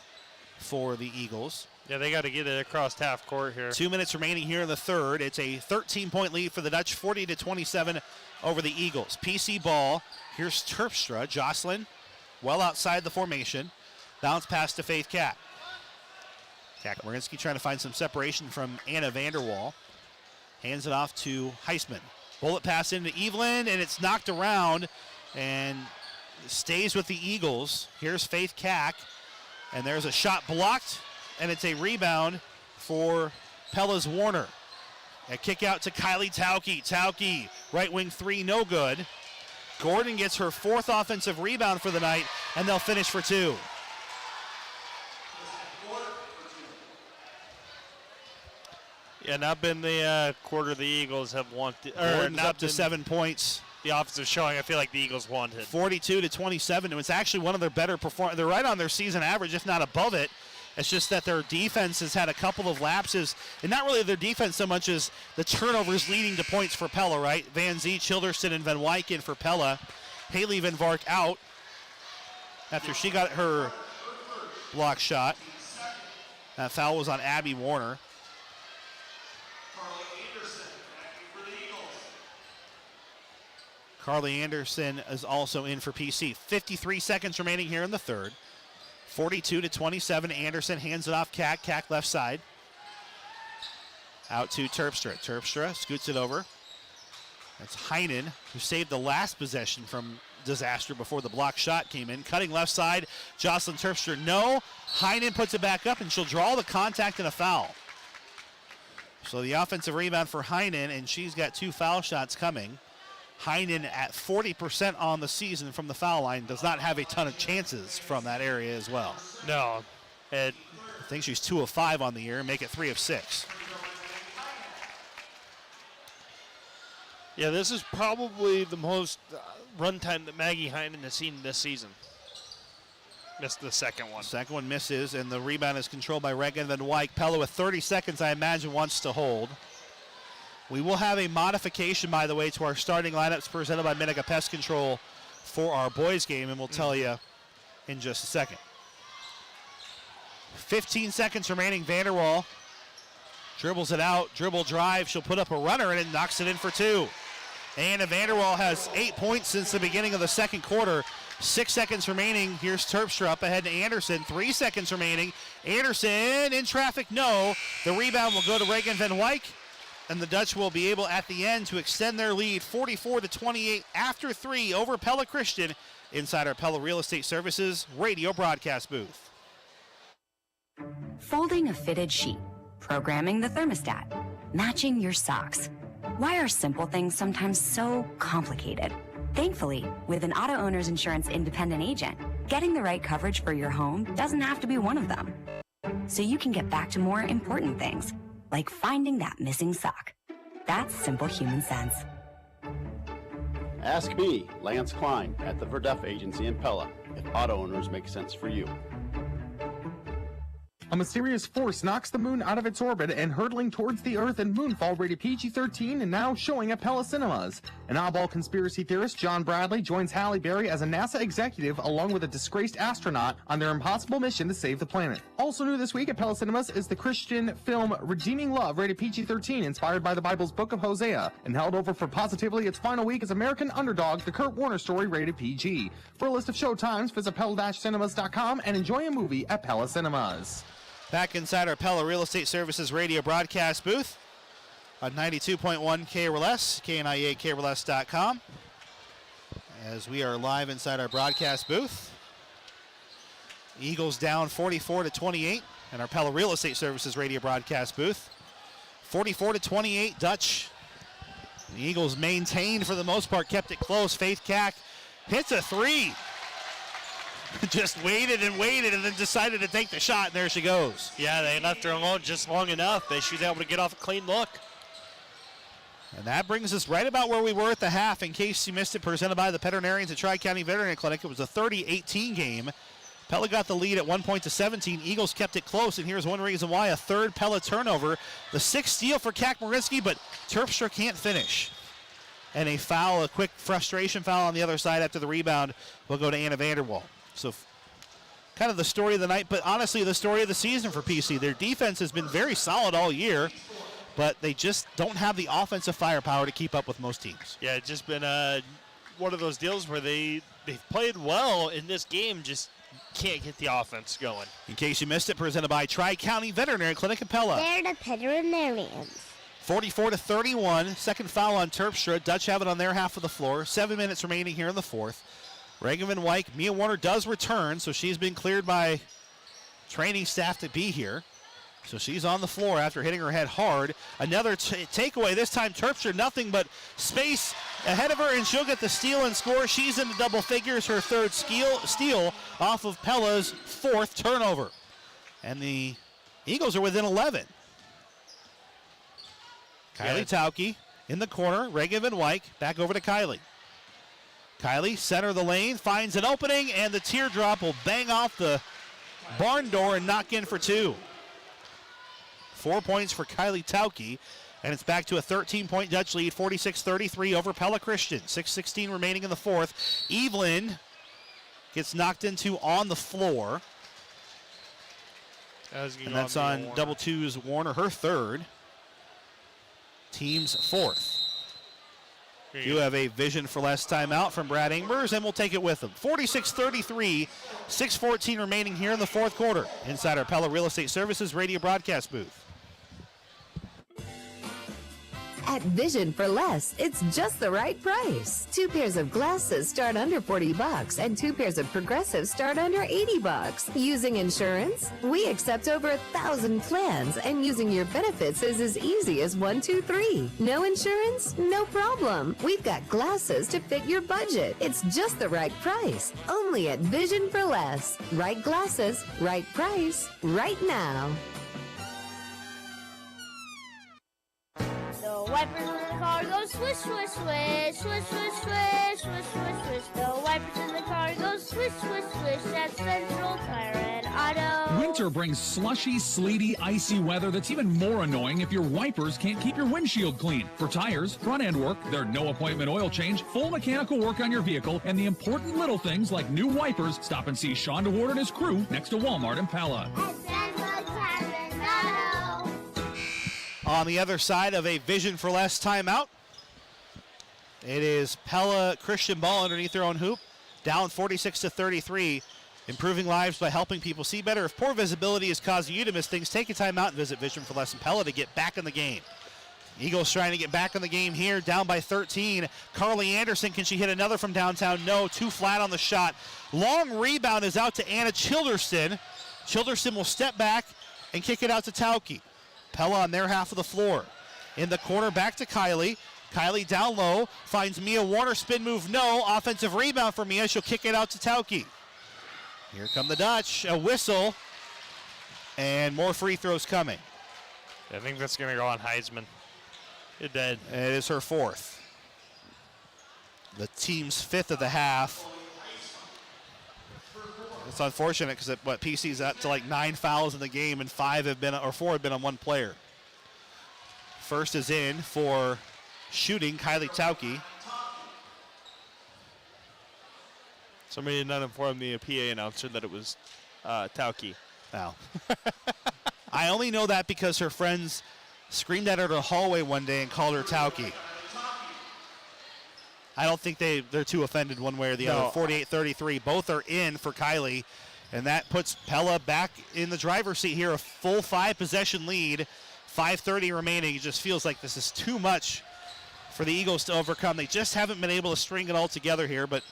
for the Eagles. Yeah, they got to get it across half court here. 2 minutes remaining here in the third. It's a 13-point lead for the Dutch, 40-27 over the Eagles. PC ball. Here's Terpstra. Jocelyn well outside the formation. Bounce pass to Faith Cat. Kakmarinsky trying to find some separation from Anna Vanderwall. Hands it off to Heisman. Bullet pass into Evelyn, and it's knocked around and stays with the Eagles. Here's Faith Cack, and there's a shot blocked, and it's a rebound for Pella's Warner. A kick out to Kylie Towkey. Towkey, right wing 3, no good. Gordon gets her 4th offensive rebound for the night, and they'll finish for 2. Yeah, not been the quarter the Eagles have wanted. Gordon's up to 7 points. The offensive showing, I feel like the Eagles wanted. 42-27, and it's actually one of their better performances. They're right on their season average, if not above it. It's just that their defense has had a couple of lapses, and not really their defense so much as the turnovers leading to points for Pella, right? Van Zee, Childerston, and Van Wyken for Pella. Haley Van Vark out after she got her block shot. That foul was on Abby Warner. Carly Anderson is also in for PC. 53 seconds remaining here in the third. 42-27. Anderson hands it off Cack. Cack left side. Out to Terpstra. Terpstra scoots it over. That's Heinen, who saved the last possession from disaster before the block shot came in. Cutting left side. Jocelyn Terpstra, no. Heinen puts it back up, and she'll draw the contact and a foul. So the offensive rebound for Heinen, and she's got 2 foul shots coming. Heinen at 40% on the season from the foul line does not have a ton of chances from that area as well. No. I think she's 2 of 5 on the year and make it 3 of 6. Yeah, this is probably the most runtime that Maggie Heinen has seen this season. Missed the second one. Second one misses, and the rebound is controlled by Regan Van Wyk. Pella with 30 seconds, I imagine, wants to hold. We will have a modification, by the way, to our starting lineups presented by Minnica Pest Control for our boys game, and we'll tell you in just a second. 15 seconds remaining. Vanderwall dribbles it out, dribble drive. She'll put up a runner, and it knocks it in for 2. Anna Vanderwall has 8 points since the beginning of the second quarter. 6 seconds remaining. Here's Terpstra up ahead to Anderson. 3 seconds remaining. Anderson in traffic, no. The rebound will go to Reagan Van Wyk. And the Dutch will be able at the end to extend their lead 44-28 after 3 over Pella Christian inside our Pella Real Estate Services radio broadcast booth. Folding a fitted sheet, programming the thermostat, matching your socks. Why are simple things sometimes so complicated? Thankfully, with an auto owner's insurance independent agent, getting the right coverage for your home doesn't have to be one of them. So you can get back to more important things, like finding that missing sock. That's simple human sense. Ask me, Lance Klein, at the Verduff Agency in Pella. if auto owners make sense for you. A mysterious force knocks the moon out of its orbit and hurtling towards the Earth in Moonfall, rated PG-13, and now showing at Pella Cinemas. An oddball conspiracy theorist, John Bradley, joins Halle Berry as a NASA executive along with a disgraced astronaut on their impossible mission to save the planet. Also new this week at Pella Cinemas is the Christian film Redeeming Love, rated PG-13, inspired by the Bible's Book of Hosea, and held over for positively its final week as American Underdog, the Kurt Warner story, rated PG. For a list of showtimes, visit pella-cinemas.com and enjoy a movie at Pella Cinemas. Back inside our Pella Real Estate Services radio broadcast booth on 92.1 KRLS, KNIA, KRLS.com. As we are live inside our broadcast booth. Eagles down 44-28 in our Pella Real Estate Services radio broadcast booth. 44-28 Dutch. The Eagles maintained for the most part, kept it close. Faith Cack hits a three. Just waited and then decided to take the shot, and there she goes. Yeah, they left her alone just long enough that she was able to get off a clean look. And that brings us right about where we were at the half. In case you missed it, presented by the veterinarians at Tri-County Veterinary Clinic. It was a 30-18 game. Pella got the lead at 1 point to 17. Eagles kept it close, and here's one reason why. A third Pella turnover. The sixth steal for Kakmarinsky, but Terpstra can't finish. And a foul, a quick frustration foul on the other side after the rebound will go to Anna Vanderwall. So kind of the story of the night, but honestly the story of the season for PC. Their defense has been very solid all year, but they just don't have the offensive firepower to keep up with most teams. Yeah, it's just been one of those deals where they've played well in this game, just can't get the offense going. In case you missed it, presented by Tri-County Veterinary Clinic in Pella. They're the veterinarians. 44-31, second foul on Terpstra. Dutch have it on their half of the floor. 7 minutes remaining here in the fourth. Reagan Van Wyk, Mia Warner does return, so she's been cleared by training staff to be here. So she's on the floor after hitting her head hard. Another takeaway, this time Terpstra, nothing but space ahead of her, and she'll get the steal and score. She's into double figures, her third steal off of Pella's fourth turnover. And the Eagles are within 11. Kylie Towkey in the corner, Reagan Van Wyk, back over to Kylie. Kylie, center of the lane, finds an opening, and the teardrop will bang off the barn door and knock in for two. 4 points for Kylie Towkey, and it's back to a 13-point Dutch lead, 46-33 over Pella Christian. 6:16 remaining in the fourth. Evelyn gets knocked into on the floor. And that's on double twos Warner, her third. Team's fourth. You have a Vision for Less timeout from Brad Ingers, and we'll take it with them. 46-33, 6:14 remaining here in the fourth quarter. Inside our Pella Real Estate Services radio broadcast booth. At Vision for Less, it's just the right price. 2 pairs of glasses start under $40, and 2 pairs of progressives start under $80. Using insurance? We accept over 1,000 plans, and using your benefits is as easy as 1, 2, 3. No insurance? No problem. We've got glasses to fit your budget. It's just the right price. Only at Vision for Less. Right glasses, right price, right now. The wipers in the car go swish, swish, swish, swish, swish, swish, swish, swish, swish. The wipers in the car go swish, swish, swish. That's Central Tire and Auto. Winter brings slushy, sleety, icy weather that's even more annoying if your wipers can't keep your windshield clean. For tires, front-end work, their no-appointment oil change, full mechanical work on your vehicle, and the important little things like new wipers, stop and see Sean DeWard and his crew next to Walmart in Pella. On the other side of a Vision for Less timeout, it is Pella Christian ball underneath their own hoop, down 46-33, improving lives by helping people see better. If poor visibility is causing you to miss things, take a timeout and visit Vision for Less in Pella to get back in the game. Eagles trying to get back in the game here, down by 13. Carly Anderson, can she hit another from downtown? No, too flat on the shot. Long rebound is out to Anna Childerston. Childerston will step back and kick it out to Towkey. Pella on their half of the floor. In the corner, back to Kylie. Kylie down low, finds Mia Warner, spin move, no. Offensive rebound for Mia, she'll kick it out to Towkey. Here come the Dutch, a whistle, and more free throws coming. I think that's going to go on Heisman. It did. It is her fourth. The team's fifth of the half. It's unfortunate because PC's up to like 9 fouls in the game, and 4 have been on one player. First is in for shooting Kylie Towkey. Somebody did not inform the PA announcer that it was Towkey. Now, I only know that because her friends screamed at her in the hallway one day and called her Towkey. I don't think they're too offended one way or the other. 48-33. Both are in for Kylie, and that puts Pella back in the driver's seat here. A full 5-possession lead. 5:30 remaining. It just feels like this is too much for the Eagles to overcome. They just haven't been able to string it all together here, but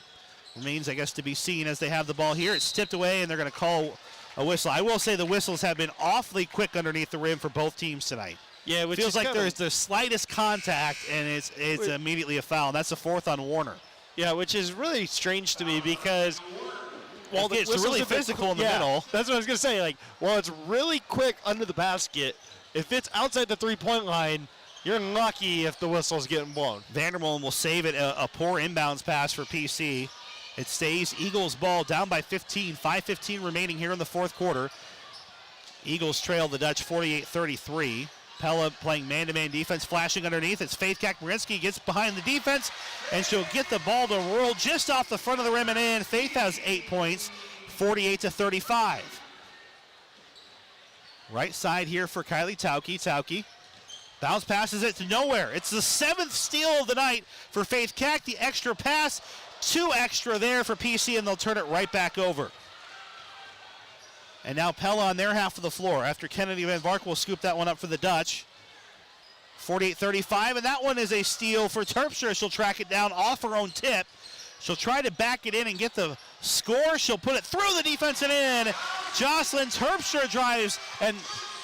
remains, I guess, to be seen as they have the ball here. It's tipped away, and they're going to call a whistle. I will say the whistles have been awfully quick underneath the rim for both teams tonight. Yeah, which feels like there's the slightest contact, and it's immediately a foul. That's a 4th on Warner. Yeah, which is really strange to me because while the it's really physical in the middle. That's what I was going to say. Like, while it's really quick under the basket, if it's outside the 3-point line, you're lucky if the whistle's getting blown. Vandermolen will save it. A poor inbounds pass for PC. It stays Eagles ball down by 15. 5:15 remaining here in the fourth quarter. Eagles trail the Dutch 48-33. Pella playing man-to-man defense, flashing underneath. It's Faith Kakmarinsky gets behind the defense, and she'll get the ball to roll just off the front of the rim and in. Faith has 8 points, 48-35. Right side here for Kylie Towkey. Towkey bounce passes it to nowhere. It's the 7th steal of the night for Faith Kak. The extra pass, 2 extra there for PC, and they'll turn it right back over. And now Pella on their half of the floor after Kennedy Van Vark will scoop that one up for the Dutch. 48-35, and that one is a steal for Terpstra. She'll track it down off her own tip. She'll try to back it in and get the score. She'll put it through the defense and in. Jocelyn Terpstra drives, and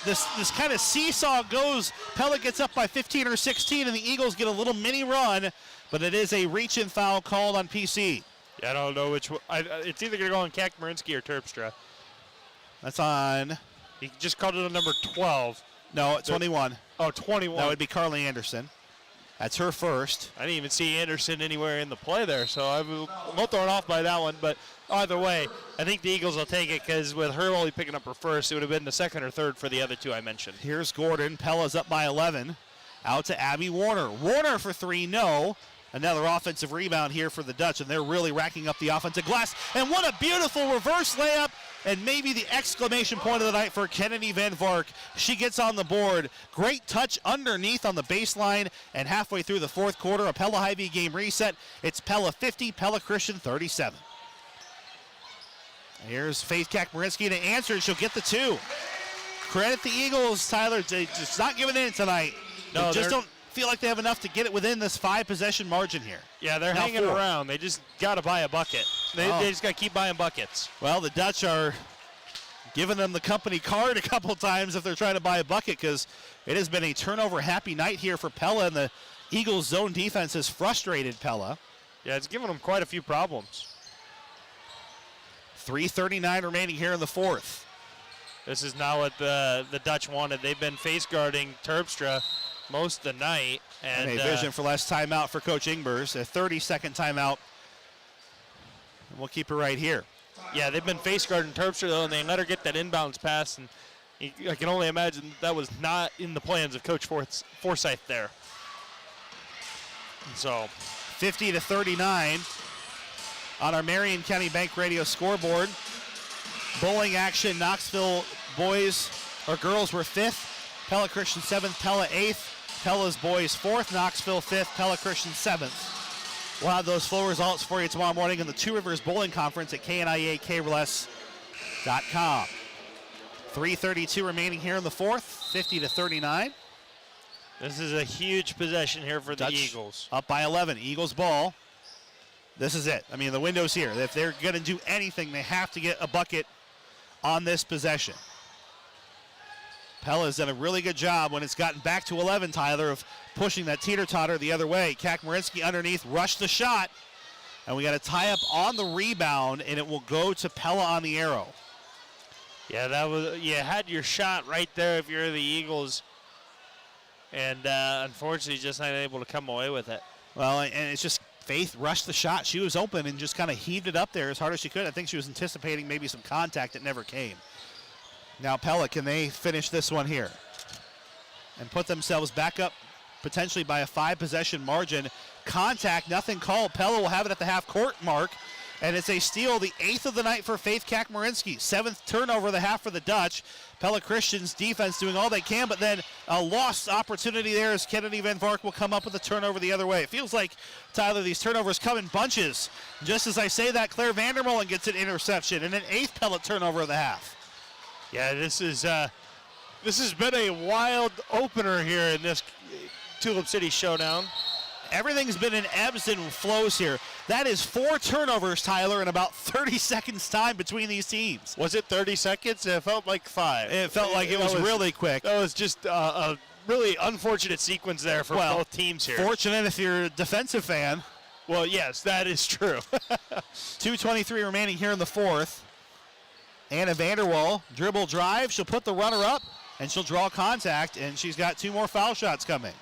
this kind of seesaw goes. Pella gets up by 15 or 16, and the Eagles get a little mini run, but it is a reach-in foul called on PC. Yeah, I don't know which one. It's either going to go on Kakmarinsky or Terpstra. That's on. He just called it on number 12. No, 21. Oh, 21. That would be Carly Anderson. That's her first. I didn't even see Anderson anywhere in the play there, so I'm a little thrown off by that one. But either way, I think the Eagles will take it because with her only picking up her first, it would have been the second or third for the other two I mentioned. Here's Gordon. Pella's up by 11. Out to Abby Warner. Warner for 3, no. Another offensive rebound here for the Dutch, and they're really racking up the offensive glass. And what a beautiful reverse layup, and maybe the exclamation point of the night for Kennedy Van Vark. She gets on the board. Great touch underneath on the baseline, and halfway through the fourth quarter, a Pella Hy-Vee game reset. It's Pella 50, Pella Christian 37. Here's Faith Kakmarinsky to answer, and she'll get the 2. Credit the Eagles, Tyler. They're just not giving in tonight. No, they just don't feel like they have enough to get it within this 5-possession margin here. Yeah, they're hanging around. They just got to buy a bucket. They just got to keep buying buckets. Well, the Dutch are giving them the company card a couple times if they're trying to buy a bucket, because it has been a turnover-happy night here for Pella, and the Eagles' zone defense has frustrated Pella. Yeah, it's given them quite a few problems. 3:39 remaining here in the fourth. This is not what the Dutch wanted. They've been face guarding Terpstra most of the night. And a vision for last timeout for Coach Ingbers, a 30-second timeout. And we'll keep it right here. Yeah, they've been face guarding Terpstra, though, and they let her get that inbounds pass. And I can only imagine that was not in the plans of Coach Forsyth there. So 50-39 on our Marion County Bank Radio scoreboard. Bowling action, Knoxville boys or girls were 5th, Pella Christian 7th, Pella 8th, Pella's boys 4th, Knoxville 5th, Pella Christian 7th. We'll have those full results for you tomorrow morning in the Two Rivers Bowling Conference at KNIA-KRLS.com. 3:32 remaining here in the fourth, 50-39. This is a huge possession here for the Eagles. Up by 11, Eagles ball. This is it. I mean, the window's here. If they're going to do anything, they have to get a bucket on this possession. Pella's done a really good job when it's gotten back to 11, Tyler, of pushing that teeter-totter the other way. Kakmarinsky underneath, rushed the shot, and we got a tie-up on the rebound, and it will go to Pella on the arrow. Yeah, that was, you had your shot right there if you're the Eagles, and unfortunately just not able to come away with it. Well, and it's just Faith rushed the shot. She was open and just kind of heaved it up there as hard as she could. I think she was anticipating maybe some contact that never came. Now Pella, can they finish this one here and put themselves back up potentially by a 5-possession margin? Contact, nothing called. Pella will have it at the half-court mark, and it's a steal, the 8th of the night for Faith Kakmarinsky. 7th turnover of the half for the Dutch. Pella Christian's defense doing all they can, but then a lost opportunity there as Kennedy Van Vark will come up with a turnover the other way. It feels like, Tyler, these turnovers come in bunches. Just as I say that, Claire Vandermolen gets an interception and an 8th Pella turnover of the half. Yeah, this has been a wild opener here in this Tulip City showdown. Everything's been in ebbs and flows here. That is 4 turnovers, Tyler, in about 30 seconds time between these teams. Was it 30 seconds? It felt like 5. It felt like it was really quick. That was just a really unfortunate sequence there for both teams here. Fortunate if you're a defensive fan. Well, yes, that is true. 2:23 remaining here in the 4th. Anna Vanderwall, dribble drive. She'll put the runner up, and she'll draw contact, and she's got 2 more foul shots coming.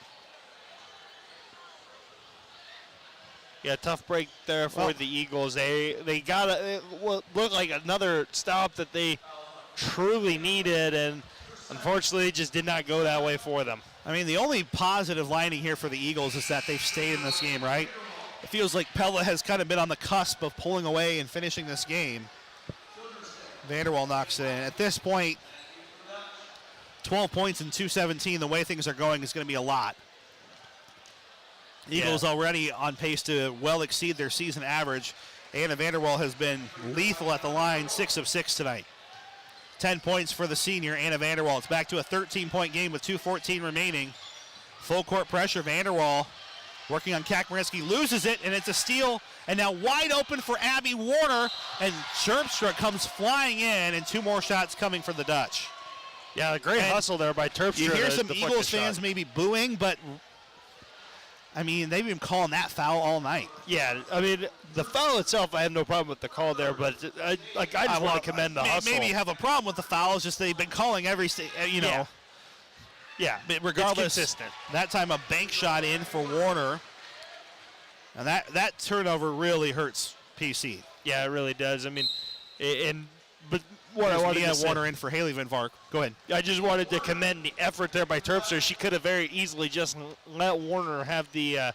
Yeah, tough break there for the Eagles. They got it looked like another stop that they truly needed, and unfortunately it just did not go that way for them. I mean, the only positive lining here for the Eagles is that they've stayed in this game, right? It feels like Pella has kind of been on the cusp of pulling away and finishing this game. Vanderwall knocks it in. At this point, 12 points in 2:17, the way things are going is going to be a lot. Eagles already on pace to well exceed their season average. Anna Vanderwall has been lethal at the line, 6 of 6 tonight. 10 points for the senior, Anna Vanderwall. It's back to a 13-point game with 2:14 remaining. Full court pressure, Vanderwall working on Kakmarinsky, loses it, and it's a steal. And now wide open for Abby Warner, and Terpstra comes flying in, and 2 more shots coming for the Dutch. Yeah, a great hustle there by Terpstra. You hear some Eagles fans maybe booing, but I mean, they've been calling that foul all night. Yeah, I mean, the foul itself, I have no problem with the call there, but I just want to commend the hustle. Maybe you have a problem with the foul, it's just they've been calling every, Yeah, but regardless, it's consistent. That time a bank shot in for Warner. And that turnover really hurts PC. Yeah, it really does. I mean, but what I wanted to say, Warner in for Haley Van Vark. Go ahead. I just wanted to commend the effort there by Terpstra. She could have very easily just let Warner have the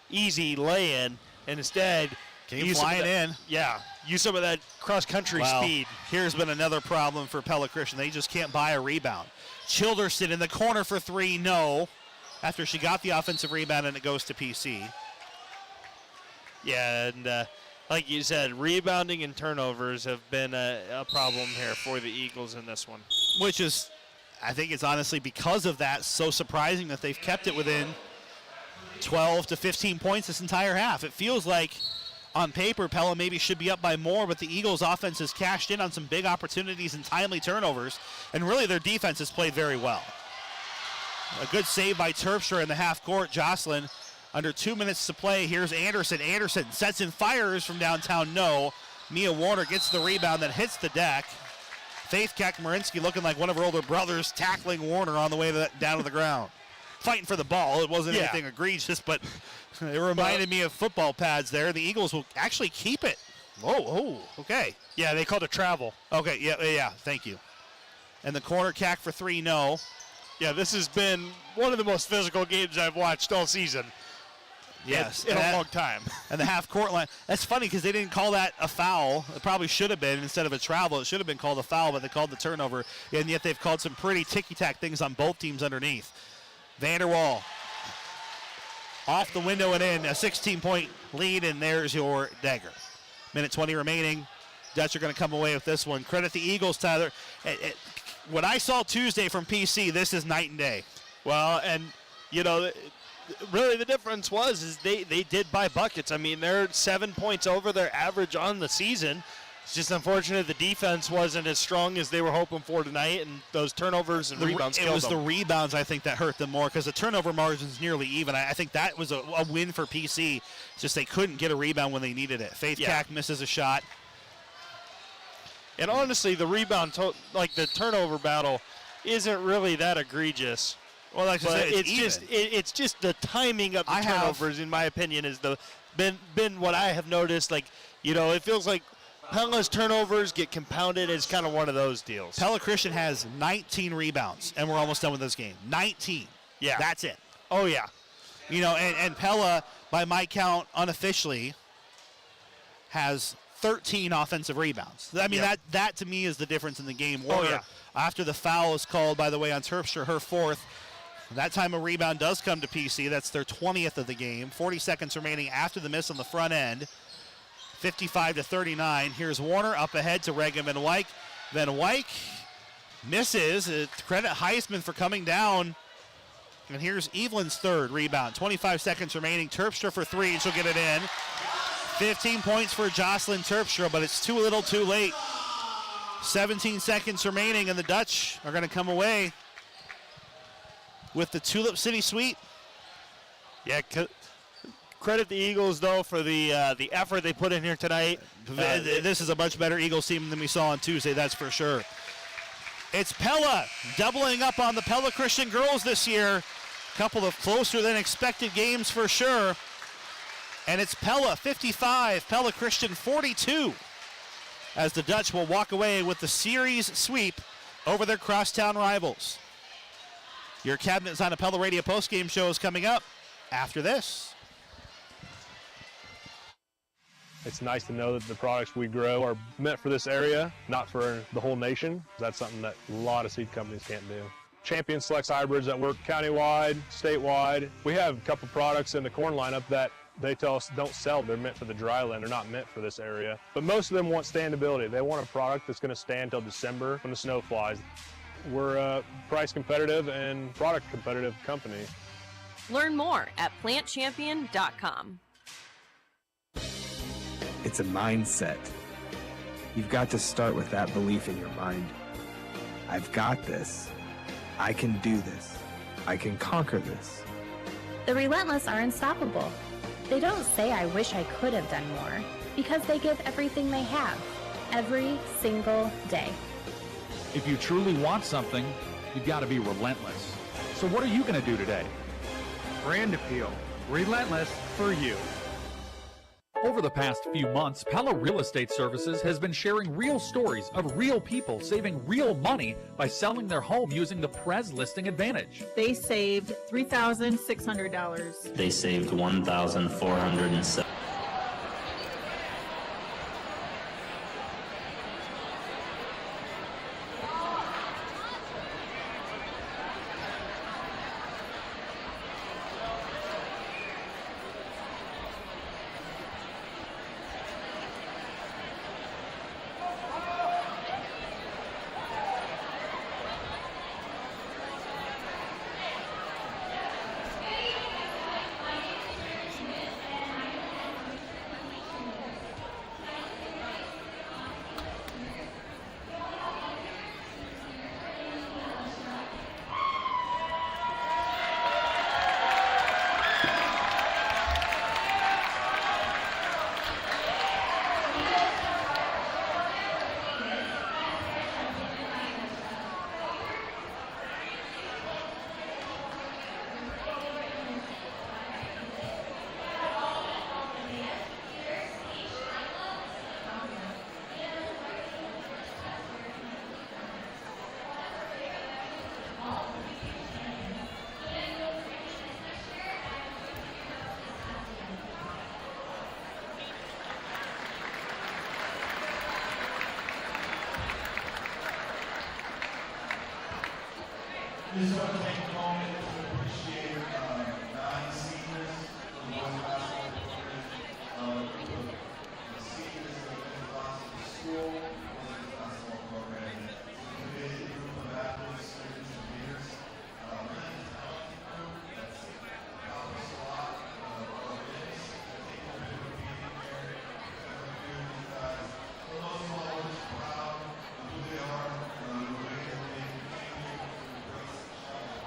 easy lay-in, and instead came flying in. Yeah, use some of that cross-country speed. Here's been another problem for Pella Christian. They just can't buy a rebound. Childerson in the corner for 3, no. After she got the offensive rebound, and it goes to PC. Yeah, and like you said, rebounding and turnovers have been a problem here for the Eagles in this one. Which is, I think it's honestly because of that so surprising that they've kept it within 12 to 15 points this entire half. It feels like on paper Pella maybe should be up by more, but the Eagles offense has cashed in on some big opportunities and timely turnovers, and really their defense has played very well. A good save by Terpstra in the half court. Jocelyn under 2 minutes to play. Here's Anderson. Anderson sets and fires from downtown. No. Mia Warner gets the rebound that hits the deck. Faith Kakmarinsky looking like one of her older brothers tackling Warner on the way down to the ground. Fighting for the ball. It wasn't anything egregious, but it reminded me of football pads there. The Eagles will actually keep it. Oh, okay. Yeah, they called it travel. Okay, yeah, thank you. And the corner Kak for 3, no. Yeah, this has been one of the most physical games I've watched all season. Yes, in a long time. And the half-court line. That's funny because they didn't call that a foul. It probably should have been instead of a travel. It should have been called a foul, but they called the turnover. And yet they've called some pretty ticky-tack things on both teams underneath. Vanderwall off the window and in. A 16-point lead, and there's your dagger. Minute 20 remaining. Dutch are going to come away with this one. Credit the Eagles, Tyler. What I saw Tuesday from PC, this is night and day. Well, and, really the difference is they did buy buckets. I mean, they're 7 points over their average on the season. It's just unfortunate the defense wasn't as strong as they were hoping for tonight, and those turnovers and rebounds killed them. It was the rebounds, I think, that hurt them more because the turnover margin's nearly even. I think that was a win for PC. It's just they couldn't get a rebound when they needed it. Faith Kak misses a shot. And honestly, the rebound, the turnover battle isn't really that egregious. Well, like I said, it's just the timing of the turnovers, in my opinion, is the been what I have noticed. Like, it feels like Pella's turnovers get compounded. It's kind of one of those deals. Pella Christian has 19 rebounds, and we're almost done with this game. 19. Yeah. That's it. Oh, yeah. And Pella, by my count, unofficially, has 13 offensive rebounds. I mean, that to me is the difference in the game. After the foul is called, by the way, on Terpstra, her fourth, that time a rebound does come to PC. That's their 20th of the game. 40 seconds remaining after the miss on the front end. 55-39. Here's Warner up ahead to Regum and Wyke. Then Wyke misses. Credit Heisman for coming down. And here's Evelyn's third rebound. 25 seconds remaining. Terpstra for three, and she'll get it in. 15 points for Jocelyn Terpstra, but it's too little too late. 17 seconds remaining, and the Dutch are going to come away with the Tulip City sweep. Yeah, credit the Eagles, though, for the effort they put in here tonight. This is a much better Eagles team than we saw on Tuesday, that's for sure. It's Pella doubling up on the Pella Christian girls this year. A couple of closer than expected games for sure. And it's Pella 55, Pella Christian 42. As the Dutch will walk away with the series sweep over their crosstown rivals. Your Cabinets on a Pella Radio postgame show is coming up after this. It's nice to know that the products we grow are meant for this area, not for the whole nation. That's something that a lot of seed companies can't do. Champion selects hybrids that work countywide, statewide. We have a couple products in the corn lineup that they tell us don't sell. They're meant for the dry land. They're not meant for this area. But most of them want standability. They want a product that's going to stand until December when the snow flies. We're a price competitive and product competitive company. Learn more at plantchampion.com. It's a mindset. You've got to start with that belief in your mind. I've got this. I can do this. I can conquer this. The relentless are unstoppable. They don't say, I wish I could have done more, because they give everything they have, every single day. If you truly want something, you've got to be relentless. So what are you going to do today? Brand appeal. Relentless for you. Over the past few months, Pella Real Estate Services has been sharing real stories of real people saving real money by selling their home using the Prez Listing Advantage. They saved $3,600. They saved $1,407. Just want to take a moment to appreciate non-seniors for the boys basketball program, the seniors that have been involved in the school, boys basketball program, a committed group of athletes, students, and leaders. Really talented group that's accomplished a lot of things. I think we're going to be here every year because for most of all, we're just proud of who they are, the way that they continue to embrace each other.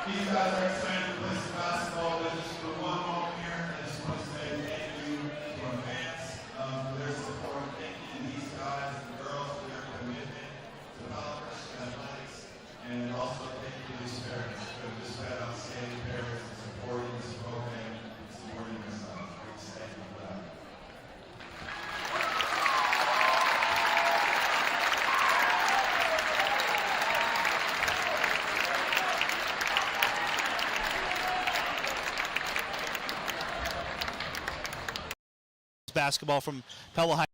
These guys are excited to play some basketball, but just for one moment here, I just want to say thank you to our fans for their support. Thank you to these guys and girls for their commitment to Pella athletics, and also thank you to these parents who have just been outstanding parents and supporting this program and supporting themselves. Thank you for that. Basketball from Pella High.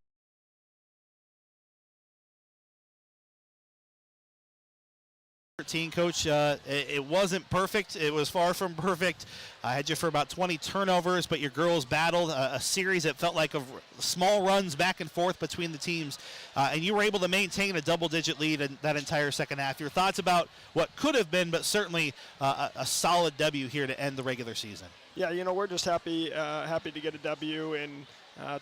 Coach, it wasn't perfect. It was far from perfect. I had you for about 20 turnovers, but your girls battled a series that felt like of small runs back and forth between the teams, and you were able to maintain a double-digit lead in that entire second half. Your thoughts about what could have been, but certainly a solid W here to end the regular season? Yeah, we're just happy to get a W and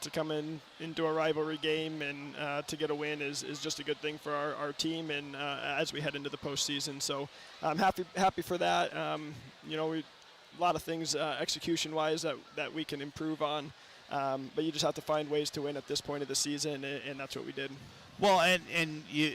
to come into a rivalry game and to get a win is just a good thing for our team and as we head into the postseason. So I'm happy for that. A lot of things execution-wise that we can improve on, but you just have to find ways to win at this point of the season, and that's what we did. Well, and you.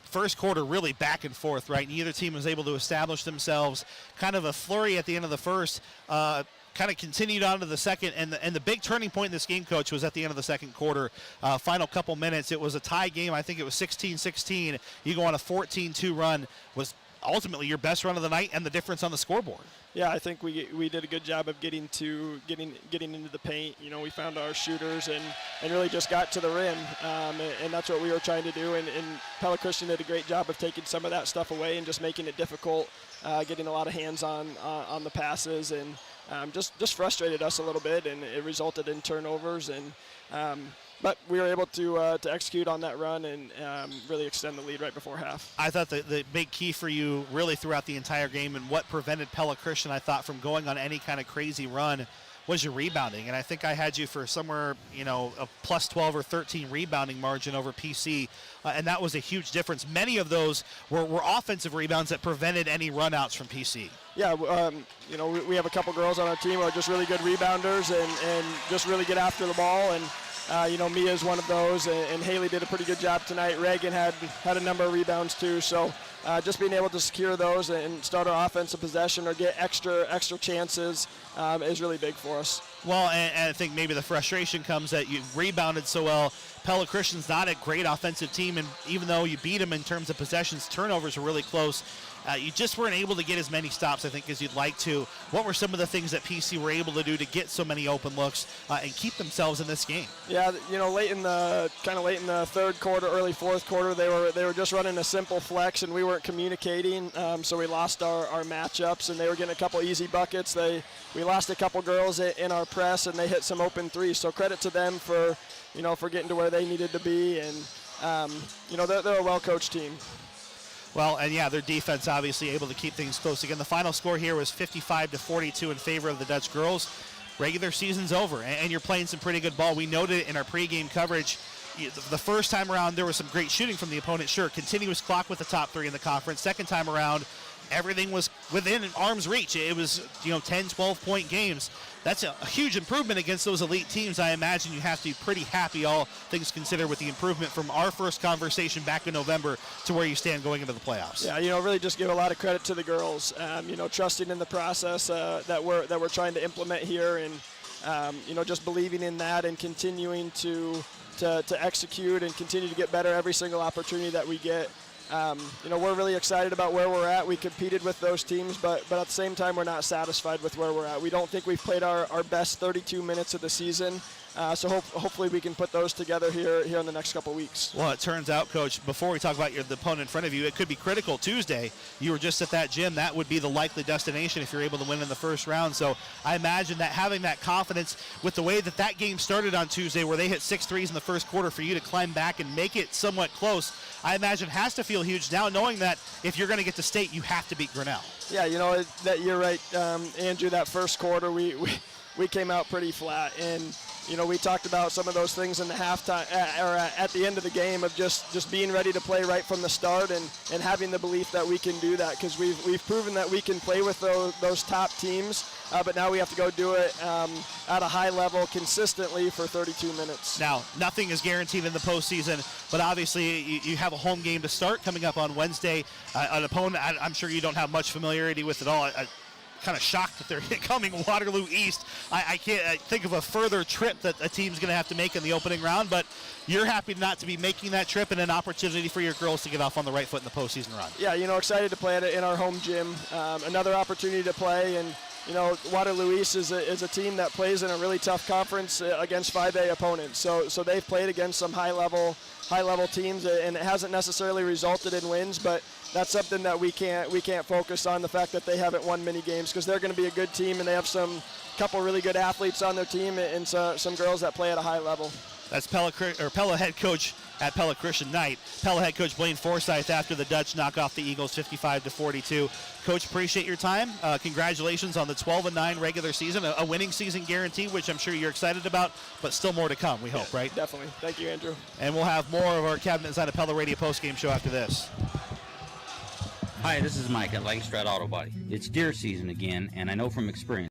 First quarter really back and forth, right? Neither team was able to establish themselves. Kind of a flurry at the end of the first. Kind of continued on to the second, and the big turning point in this game, Coach, was at the end of the second quarter. Final couple minutes, it was a tie game. I think it was 16-16. You go on a 14-2 run. Was ultimately your best run of the night and the difference on the scoreboard. Yeah, I think we did a good job of getting into the paint. We found our shooters and really just got to the rim, and that's what we were trying to do. And Pella Christian did a great job of taking some of that stuff away and just making it difficult, getting a lot of hands on the passes, and just frustrated us a little bit, and it resulted in turnovers. But we were able to execute on that run and really extend the lead right before half. I thought the big key for you really throughout the entire game and what prevented Pella Christian, I thought, from going on any kind of crazy run was your rebounding. And I think I had you for somewhere, a plus 12 or 13 rebounding margin over PC. And that was a huge difference. Many of those were offensive rebounds that prevented any runouts from PC. Yeah, we have a couple girls on our team who are just really good rebounders and just really get after the ball. And Mia is one of those, and Haley did a pretty good job tonight. Reagan had a number of rebounds too, so just being able to secure those and start our offensive possession or get extra chances is really big for us. Well, and I think maybe the frustration comes that you rebounded so well. Pella Christian's not a great offensive team, and even though you beat them in terms of possessions, turnovers were really close. You just weren't able to get as many stops, I think, as you'd like to. What were some of the things that PC were able to do to get so many open looks and keep themselves in this game? Yeah, late in the third quarter, early fourth quarter, they were just running a simple flex, and we weren't communicating, so we lost our matchups, and they were getting a couple easy buckets. We lost a couple girls in our press, and they hit some open threes. So credit to them for getting to where they needed to be, and they're a well-coached team. Well, and yeah, their defense obviously able to keep things close. Again, the final score here was 55-42 in favor of the Dutch girls. Regular season's over, and you're playing some pretty good ball. We noted it in our pregame coverage. The first time around, there was some great shooting from the opponent. Sure, continuous clock with the top three in the conference. Second time around, everything was within arm's reach. It was, 10, 12-point games. That's a huge improvement against those elite teams. I imagine you have to be pretty happy, all things considered, with the improvement from our first conversation back in November to where you stand going into the playoffs. Yeah, really just give a lot of credit to the girls. Trusting in the process that we're trying to implement here, and just believing in that and continuing to execute and continue to get better every single opportunity that we get. We're really excited about where we're at. We competed with those teams, but at the same time, we're not satisfied with where we're at. We don't think we've played our best 32 minutes of the season, so hopefully we can put those together here in the next couple weeks. Well, it turns out, Coach, before we talk about the opponent in front of you, it could be critical Tuesday. You were just at that gym. That would be the likely destination if you're able to win in the first round. So I imagine that having that confidence with the way that game started on Tuesday, where they hit 6 threes in the first quarter, for you to climb back and make it somewhat close, I imagine has to feel huge now, knowing that if you're going to get to state, you have to beat Grinnell. Yeah, that you're right, Andrew. That first quarter, we came out pretty flat, and we talked about some of those things in the halftime or at the end of the game of just being ready to play right from the start and having the belief that we can do that, because we've proven that we can play with those top teams, but now we have to go do it at a high level consistently for 32 minutes. Now, nothing is guaranteed in the postseason, but obviously you have a home game to start coming up on Wednesday. An opponent I'm sure you don't have much familiarity with at all. Kind of shocked that they're coming Waterloo East. I can't think of a further trip that a team's going to have to make in the opening round, but you're happy not to be making that trip and an opportunity for your girls to get off on the right foot in the postseason run. Yeah, excited to play it in our home gym. Another opportunity to play, and Waterloo East is a team that plays in a really tough conference against 5A opponents. So they've played against some high level teams, and it hasn't necessarily resulted in wins, but that's something that we can't focus on, the fact that they haven't won many games, because they're going to be a good team, and they have some couple really good athletes on their team and some girls that play at a high level. That's Pella head coach at Pella Christian Knight. Pella head coach Blaine Forsyth after the Dutch knock off the Eagles 55-42. Coach, appreciate your time. Congratulations on the 12-9 regular season, a winning season guarantee, which I'm sure you're excited about, but still more to come, we hope, right? Definitely. Thank you, Andrew. And we'll have more of our Cabinet Inside of Pella Radio postgame show after this. Hi, this is Mike at Langstrad Auto Body. It's deer season again, and I know from experience